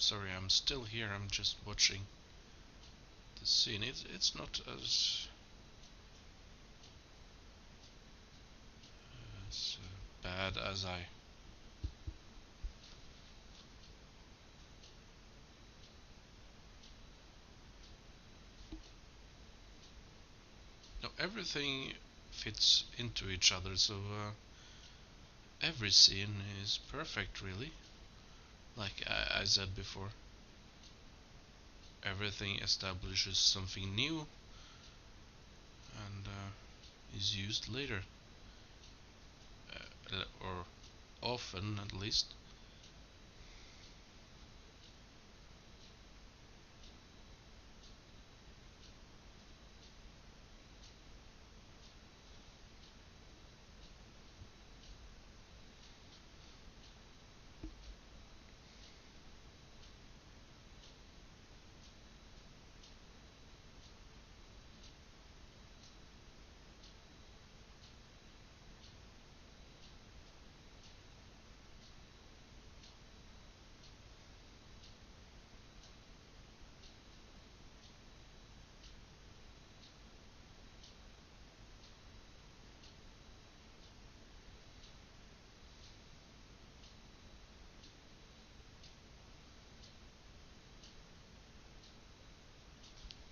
Sorry, I'm still here. I'm just watching the scene. It's not as bad as I. No, everything fits into each other, so every scene is perfect, really. Like I said before, everything establishes something new and is used later, or often at least.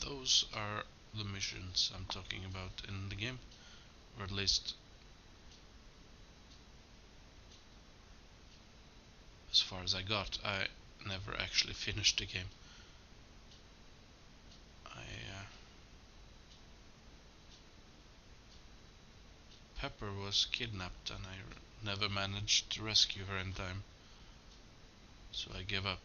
Those are the missions I'm talking about in the game, or at least as far as I got. I never actually finished the game. Pepper was kidnapped and I never managed to rescue her in time, so I gave up.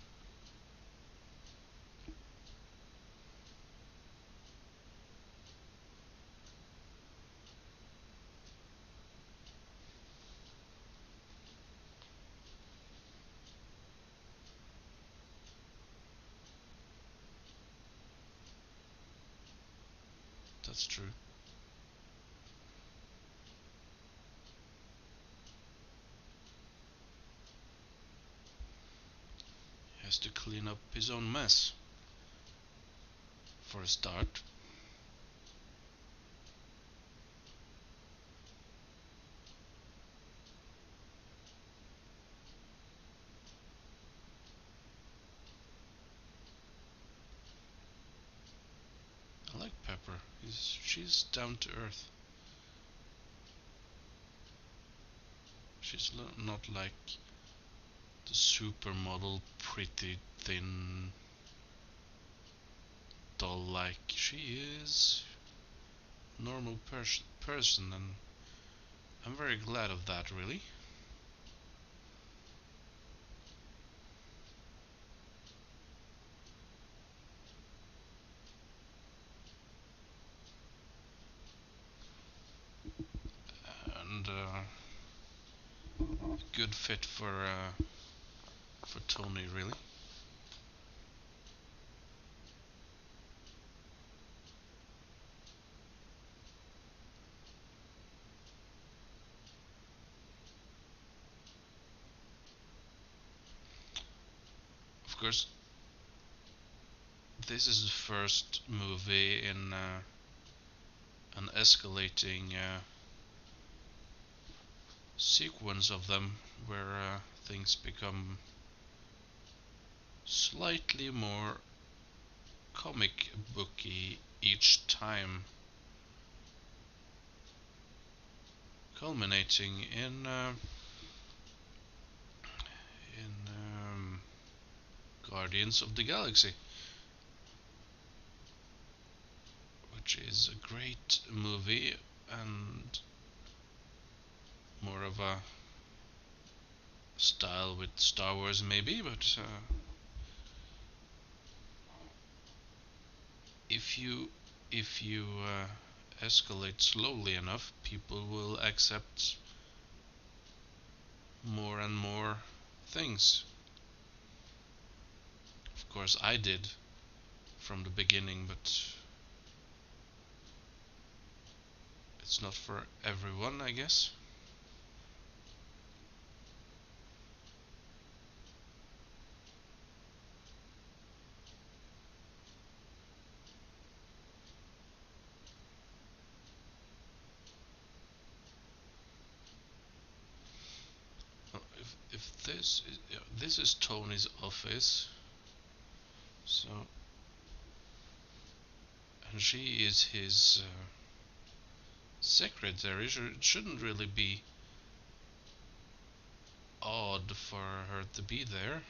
That's true. He has to clean up his own mess, for a start. I like Pepper. She's down to earth. She's not like the supermodel, pretty, thin, doll-like. She is a normal person, and I'm very glad of that, really. And a good fit for Tony, really. Of course, this is the first movie in an escalating sequence of them where things become slightly more comic booky each time, culminating in Guardians of the Galaxy, which is a great movie and more of a style with Star Wars maybe, but if you if you escalate slowly enough, people will accept more and more things. Of course, I did from the beginning, but it's not for everyone, I guess. this is Tony's office. So, and she is his secretary. It shouldn't really be odd for her to be there.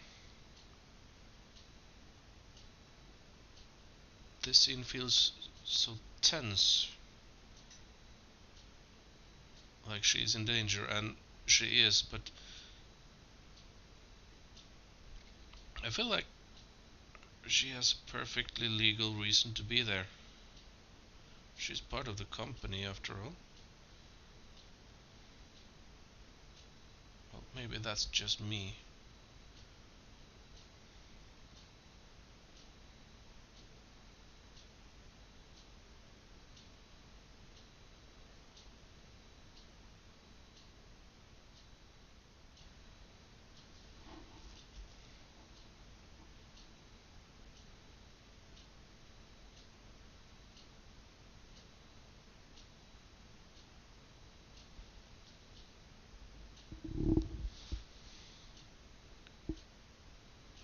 This scene feels so tense, like she's in danger, and she is, but I feel like she has a perfectly legal reason to be there. She's part of the company after all. Well, maybe that's just me.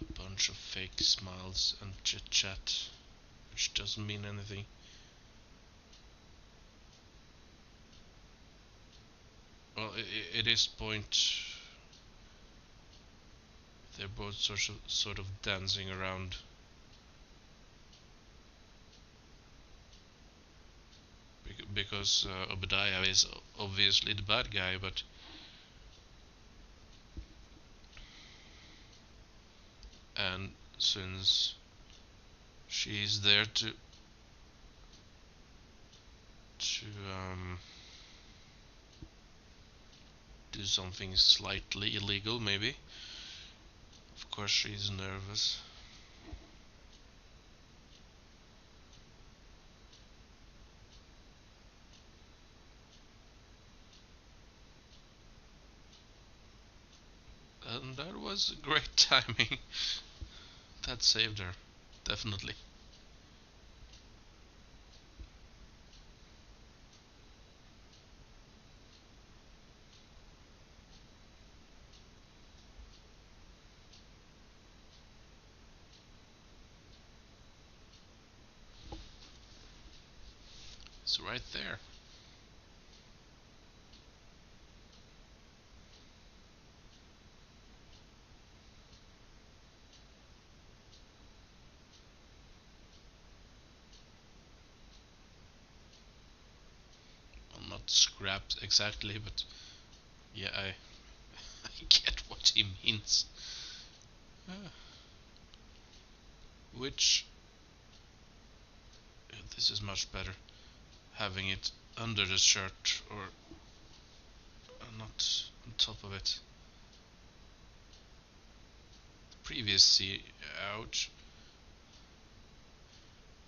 A bunch of fake smiles and chit chat, which doesn't mean anything. Well, it is point. They're both sort of dancing around because Obadiah is obviously the bad guy, but and since she's there to do something slightly illegal, maybe. Of course, she's nervous. And that was great timing. That saved her, definitely. It's right there. Well, not scrapped exactly, but yeah, I get what he means. Uh, which, this is much better. Having it under the shirt or not on top of it. The previous scene, ouch.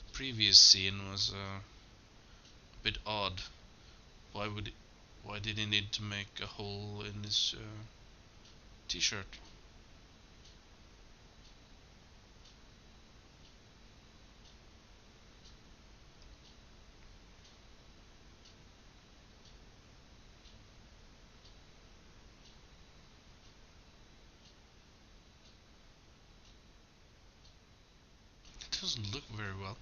The previous scene was a bit odd. Why would it, why did he need to make a hole in his t-shirt? It doesn't look very well.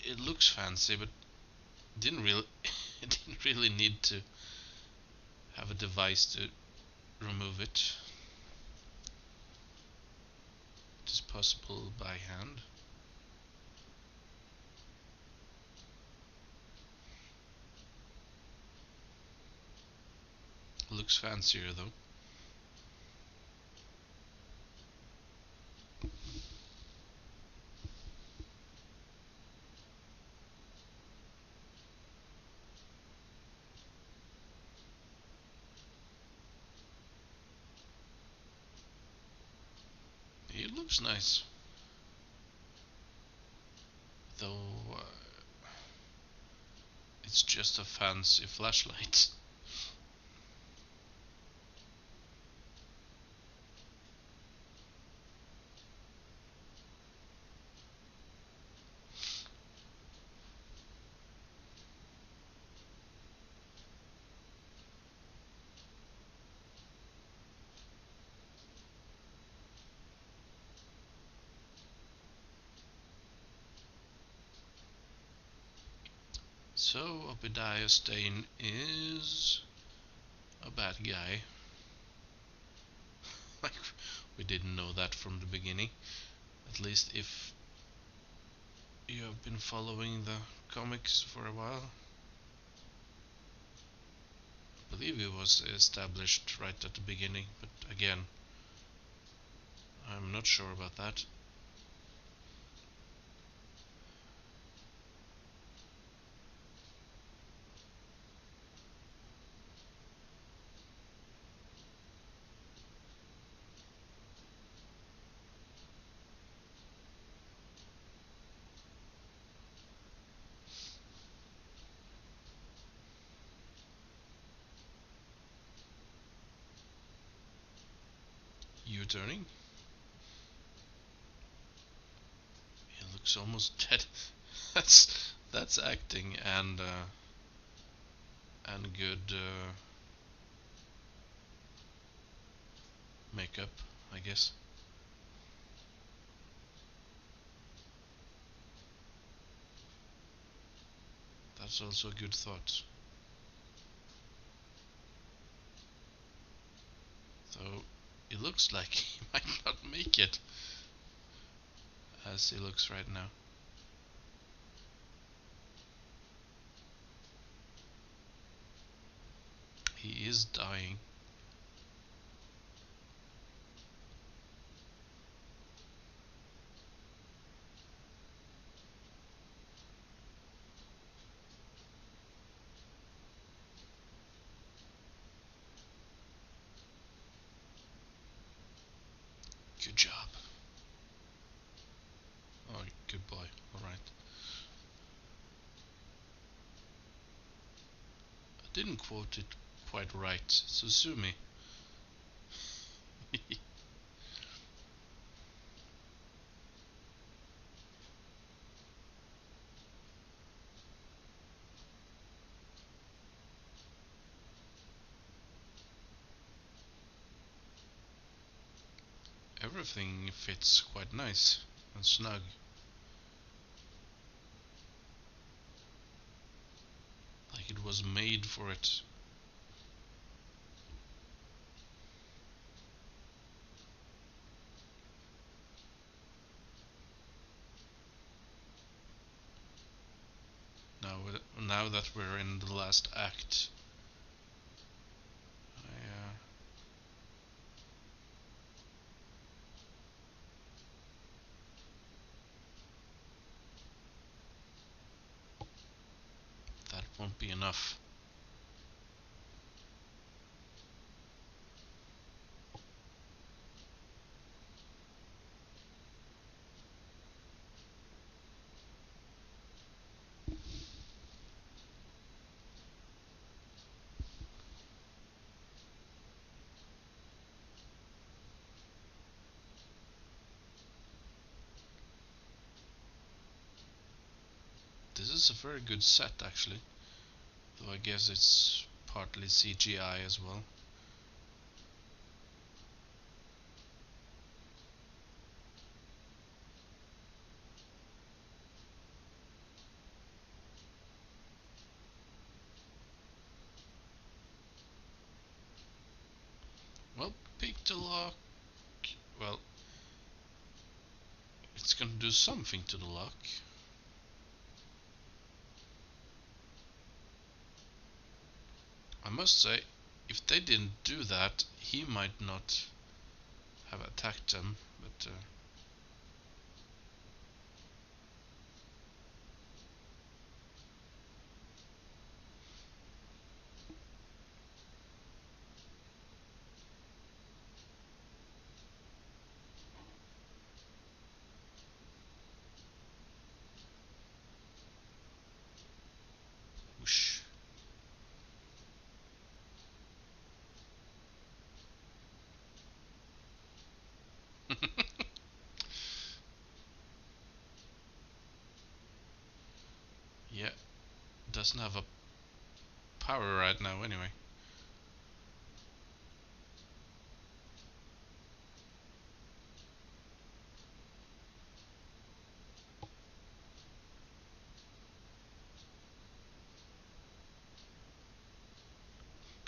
It looks fancy, but didn't really it didn't really need to have a device to remove it. It is possible by hand. Looks fancier though. It looks nice. Though it's just a fancy flashlight. So Obadiah Stane is a bad guy. Like, we didn't know that from the beginning. At least if you have been following the comics for a while. I believe it was established right at the beginning, but again, I'm not sure about that. U-turning? He looks almost dead. That's acting and good makeup, I guess. That's also a good thought. So it looks like he might not make it as he looks right now. He is dying. Good job. Oh, good boy. Alright. I didn't quote it quite right, so sue me. Everything fits quite nice and snug. Like it was made for it. Now that we're in the last act, that won't be enough. This is a very good set actually, though I guess it's partly CGI as well. Well, pick the lock. Well, it's gonna do something to the lock. I must say, if they didn't do that, he might not have attacked them, but whoosh. doesn't have a power right now anyway.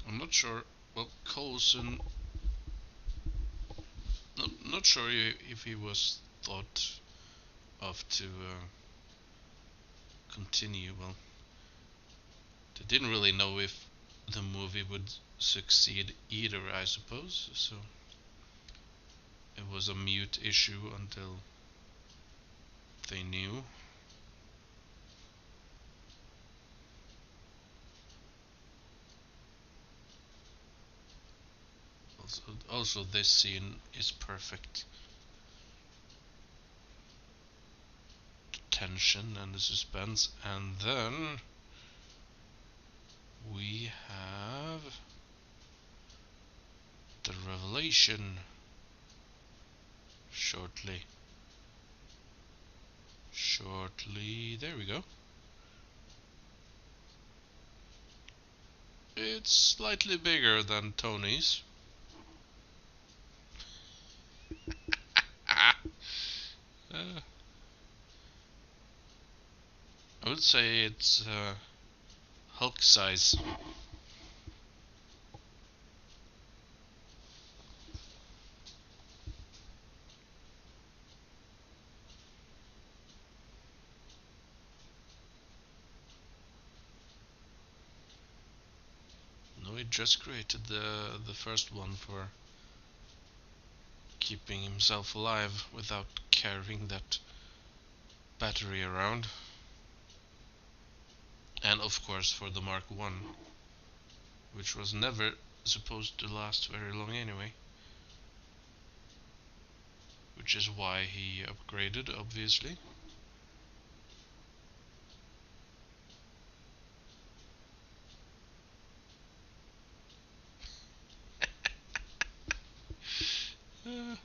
I'm not sure. Well, Coulson, not sure if he was thought of to continue. Well, they didn't really know if the movie would succeed either, I suppose. So it was a mute issue until they knew. Also, this scene is perfect. The tension and the suspense, and then we have the revelation shortly. There we go. It's slightly bigger than Tony's. uh, I would say it's Hulk size. No, he just created the first one for keeping himself alive without carrying that battery around. And of course for the Mark 1, which was never supposed to last very long anyway. Which is why he upgraded, obviously. Uh,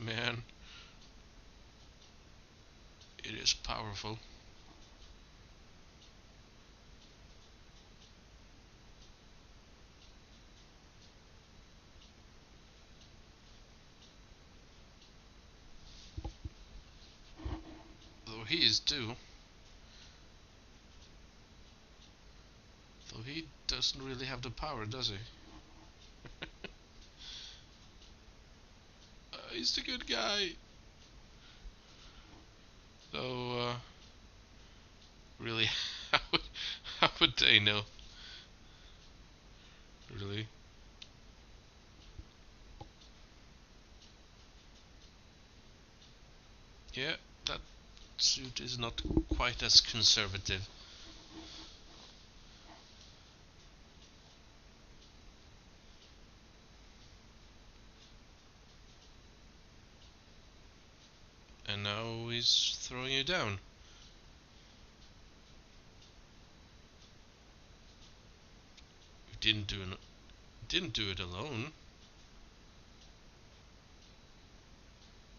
Man, it is powerful. Though he is too. Though he doesn't really have the power, does he? He's the good guy. So, really, how would they know? Really? Yeah, that suit is not quite as conservative. And now he's throwing you down. You didn't do it alone.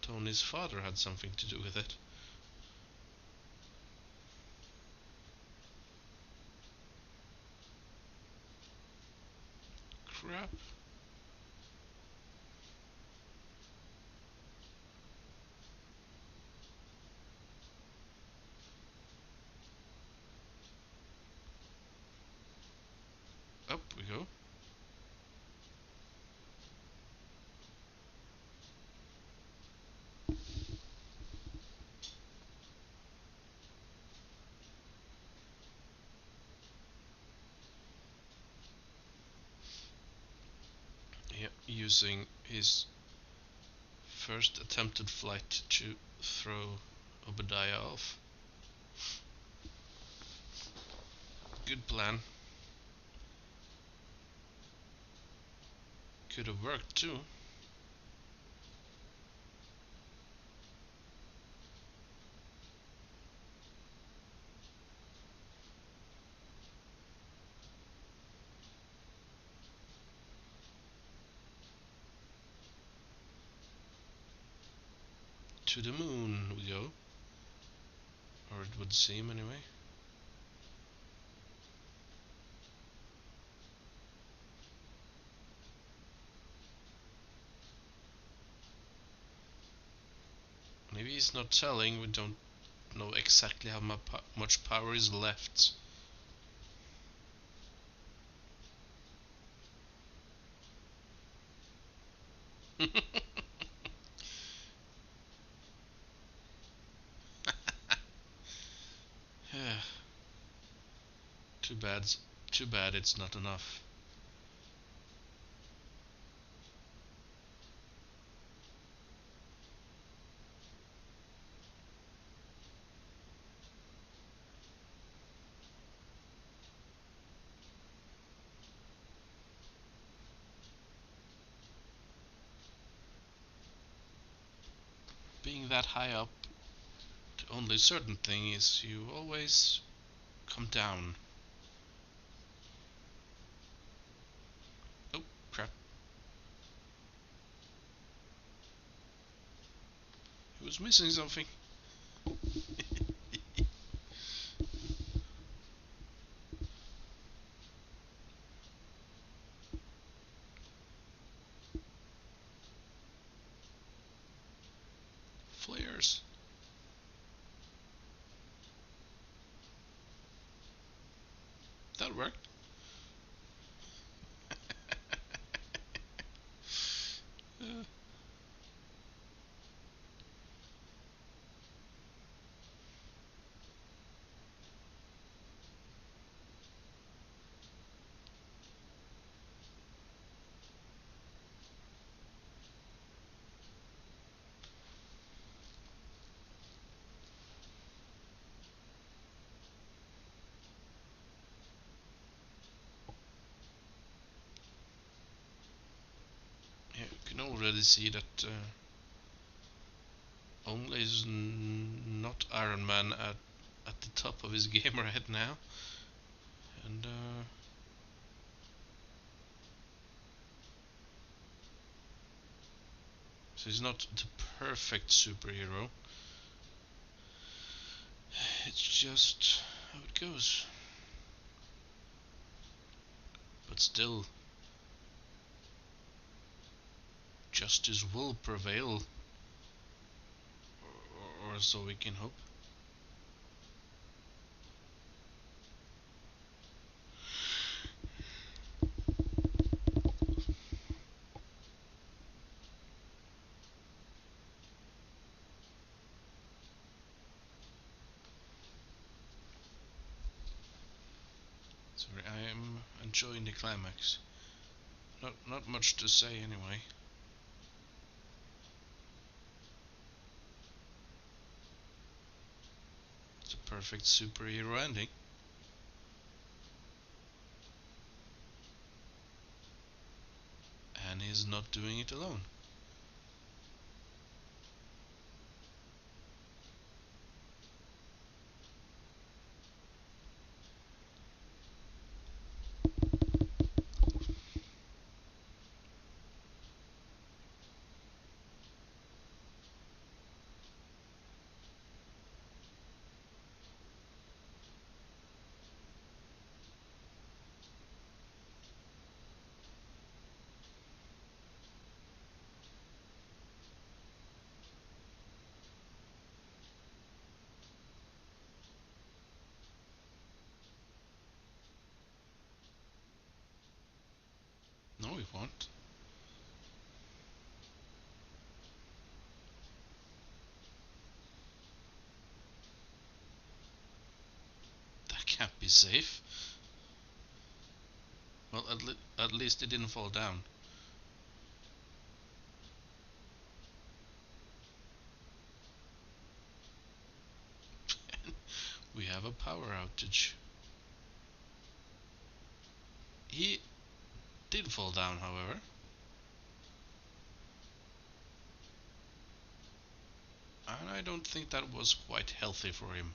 Tony's father had something to do with it. Crap. Up we go. Yeah, using his first attempted flight to throw Obadiah off. Good plan. Could have worked too. To the moon we go. Or it would seem anyway. Maybe he's not telling, we don't know exactly how much power is left. too bad, too bad it's not enough. Being that high up, the only certain thing is you always come down. Oh, crap. He was missing something. Flares. That worked. Uh, yeah, you can already see that Only is not Iron Man at the top of his game right now, and so he's not the perfect superhero. It's just how it goes. But still, justice will prevail, or so we can hope. Sorry, I am enjoying the climax. Not much to say anyway. It's a perfect superhero ending. And he's not doing it alone. No, he won't. That can't be safe. Well, at least it didn't fall down. We have a power outage. He did fall down, however. And I don't think that was quite healthy for him.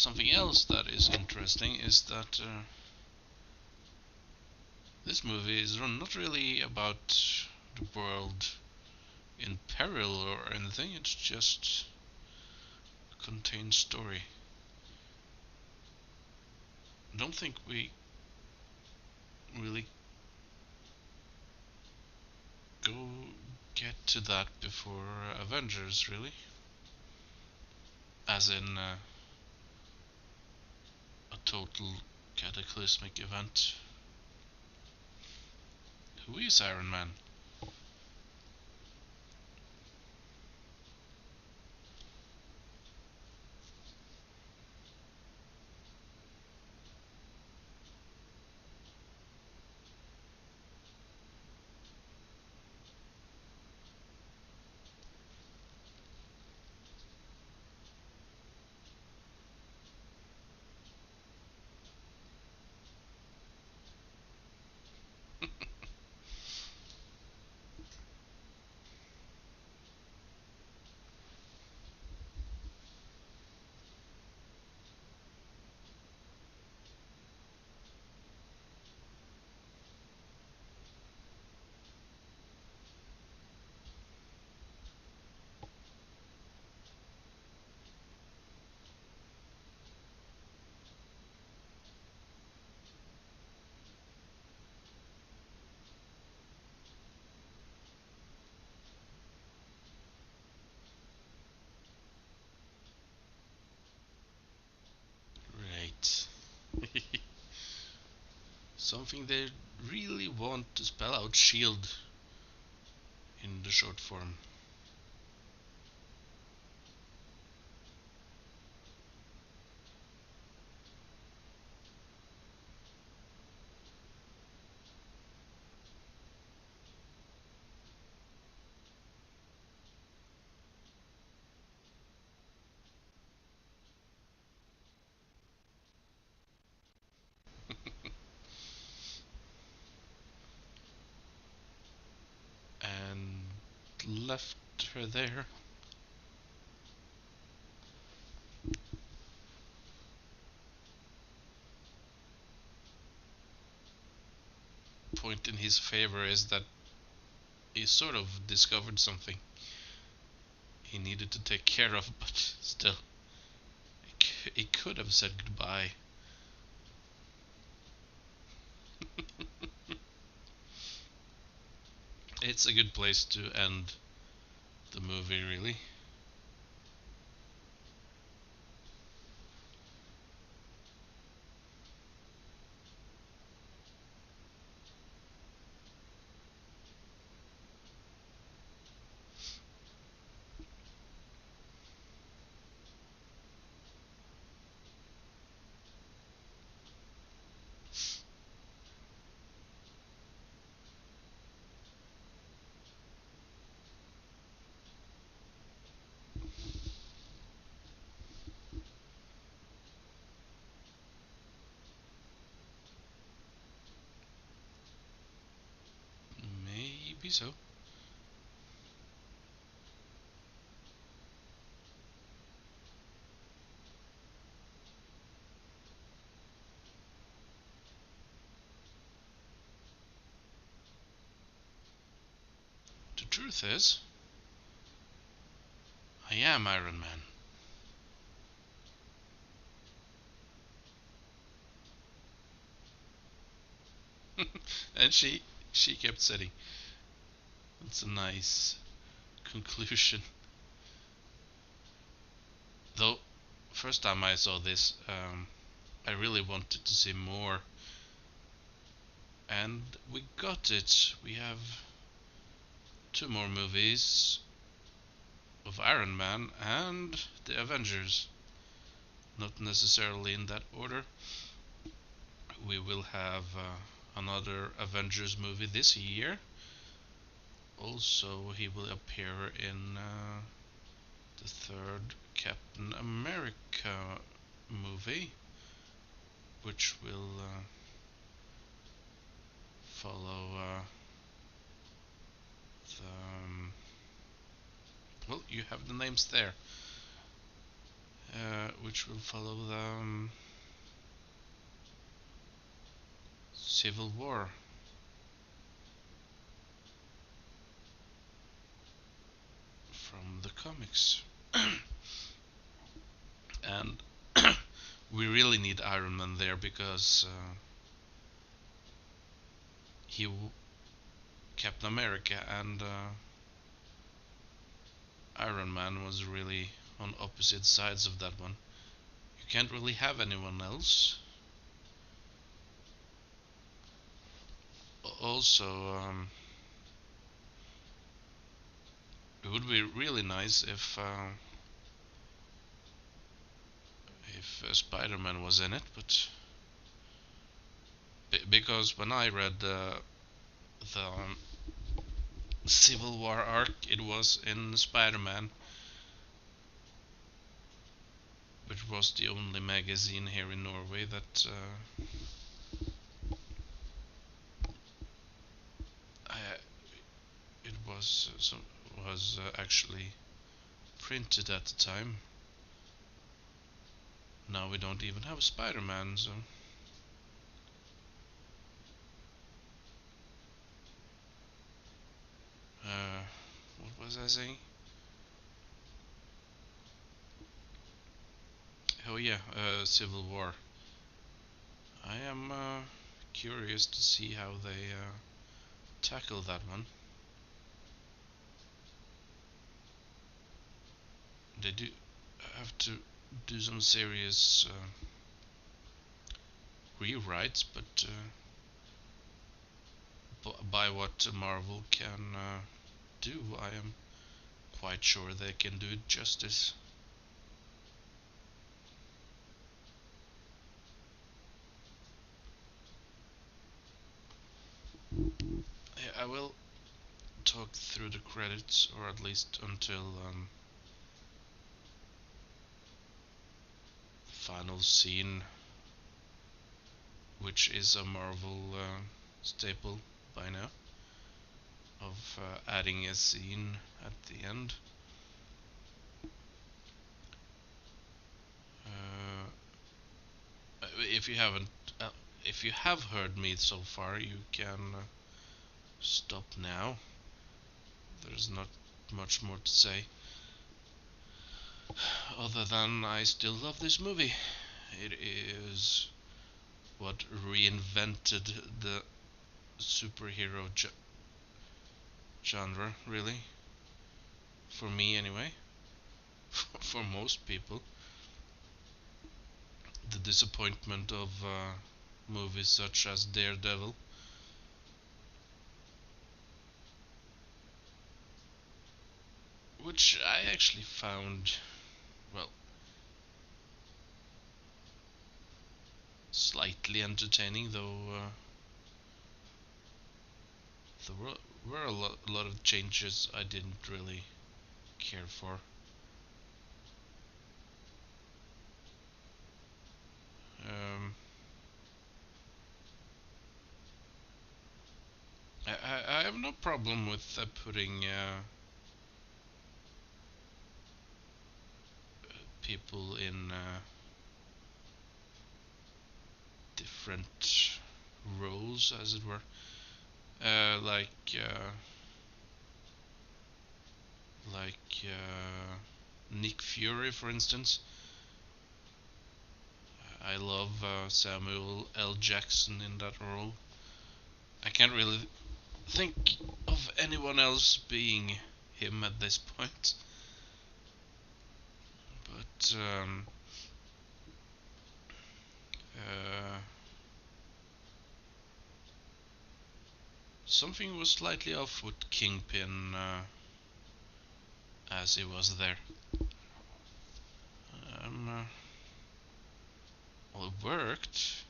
something else that is interesting is that this movie is not really about the world in peril or anything. It's just a contained story. I don't think we really go get to that before Avengers, really. As in a total cataclysmic event. Who is Iron Man? Right. Something they really want to spell out shield in the short form. And left her there. Point in his favor is that he sort of discovered something he needed to take care of, but still, he could have said goodbye. It's a good place to end the movie, really. Maybe so. The truth is, I am Iron Man. And she kept saying, it's a nice conclusion. Though, first time I saw this, I really wanted to see more, and we got it. We have two more movies of Iron Man and the Avengers. Not necessarily in that order. We will have another Avengers movie this year. Also, he will appear in the third Captain America movie, which will follow the. Well, you have the names there. which will follow the Civil War from the comics. And we really need Iron Man there because he Captain America and Iron Man was really on opposite sides of that one. You can't really have anyone else. Also, it would be really nice if Spider-Man was in it, but because when I read the Civil War arc, it was in Spider-Man, which was the only magazine here in Norway that I, it was actually printed at the time. Now we don't even have a Spider-Man, so uh, what was I saying? Oh yeah, Civil War. I am curious to see how they tackle that one. They do have to do some serious rewrites, but by what Marvel can do, I am quite sure they can do it justice. I will talk through the credits, or at least until final scene, which is a Marvel staple by now, of adding a scene at the end. Uh, if you haven't, uh, if you have heard me so far, you can stop now. There's not much more to say, other than I still love this movie. It is what reinvented the superhero genre, really, for me anyway. For most people, the disappointment of movies such as Daredevil, which I actually found, well, slightly entertaining, though there were a lot of changes I didn't really care for. Um, I have no problem with putting people in different roles, as it were. Like Nick Fury, for instance. I love Samuel L. Jackson in that role. I can't really think of anyone else being him at this point. But uh, something was slightly off with Kingpin as he was there. Um, well, it worked.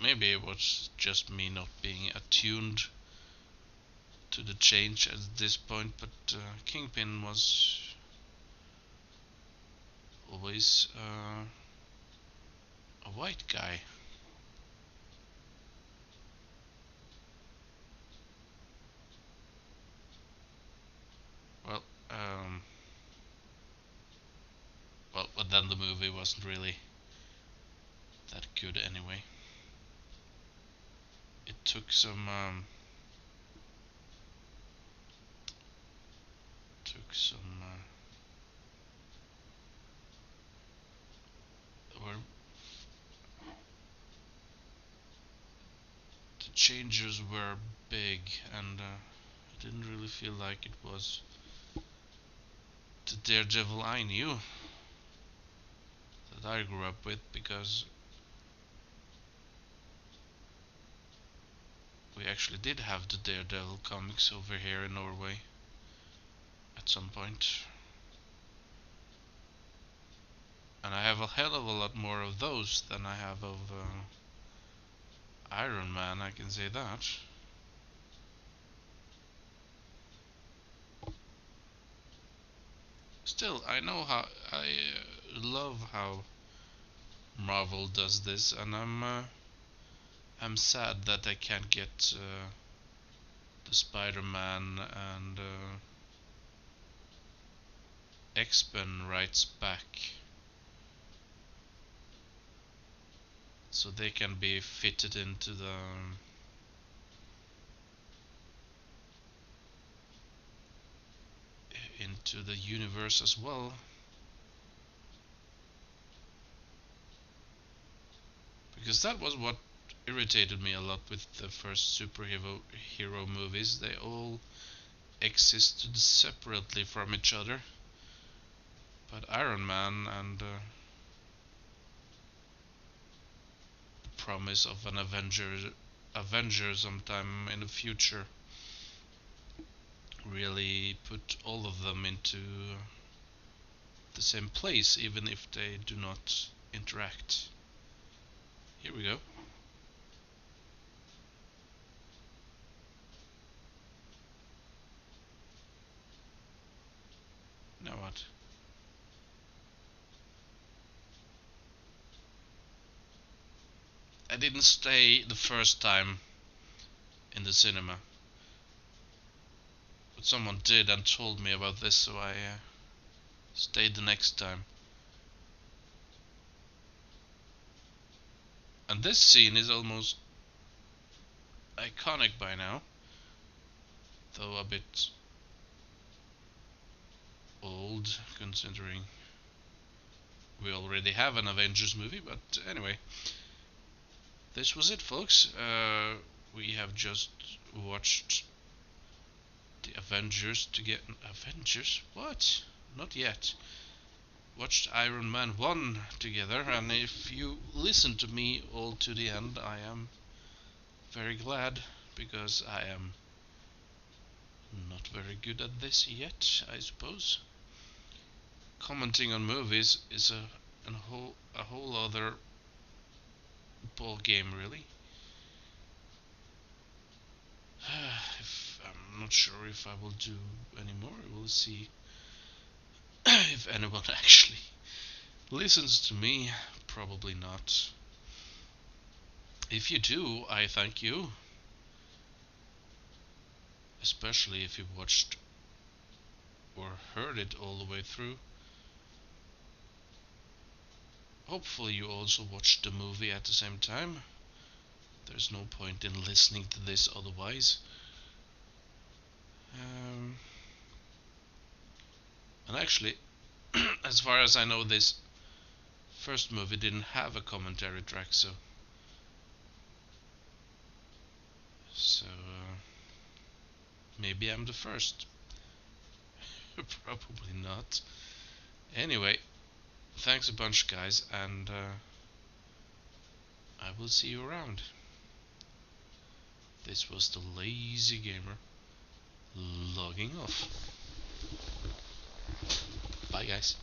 Maybe it was just me not being attuned to the change at this point, but Kingpin was always a white guy. Well, But then the movie wasn't really that good anyway. It took some where the changes were big, and I didn't really feel like it was the Daredevil I knew, that I grew up with, because we actually did have the Daredevil comics over here in Norway at some point. And I have a hell of a lot more of those than I have of Iron Man, I can say that. Still, I know how I love how Marvel does this, and I'm sad that I can't get the Spider-Man and X-Men rights back, so they can be fitted into the universe as well. Because that was what irritated me a lot with the first superhero movies. They all existed separately from each other. But Iron Man and the promise of an Avenger sometime in the future really put all of them into the same place, even if they do not interact. Here we go. Now what? I didn't stay the first time in the cinema, but someone did and told me about this, so I stayed the next time. And this scene is almost iconic by now, though a bit old considering we already have an Avengers movie. But anyway, this was it, folks. We have just watched the Avengers to get Avengers. What? Not yet. Watched Iron Man 1 together, and if you listen to me all to the end, I am very glad, because I am not very good at this yet, I suppose. Commenting on movies is a whole other ball game, really. I'm not sure if I will do any more. We'll see if anyone actually listens to me. Probably not. If you do, I thank you. Especially if you watched or heard it all the way through. Hopefully you also watched the movie at the same time. There's no point in listening to this otherwise. And actually, as far as I know, this first movie didn't have a commentary track, so maybe I'm the first. Probably not. Anyway, thanks a bunch, guys, and I will see you around. This was the Lazy Gamer logging off. Bye, guys.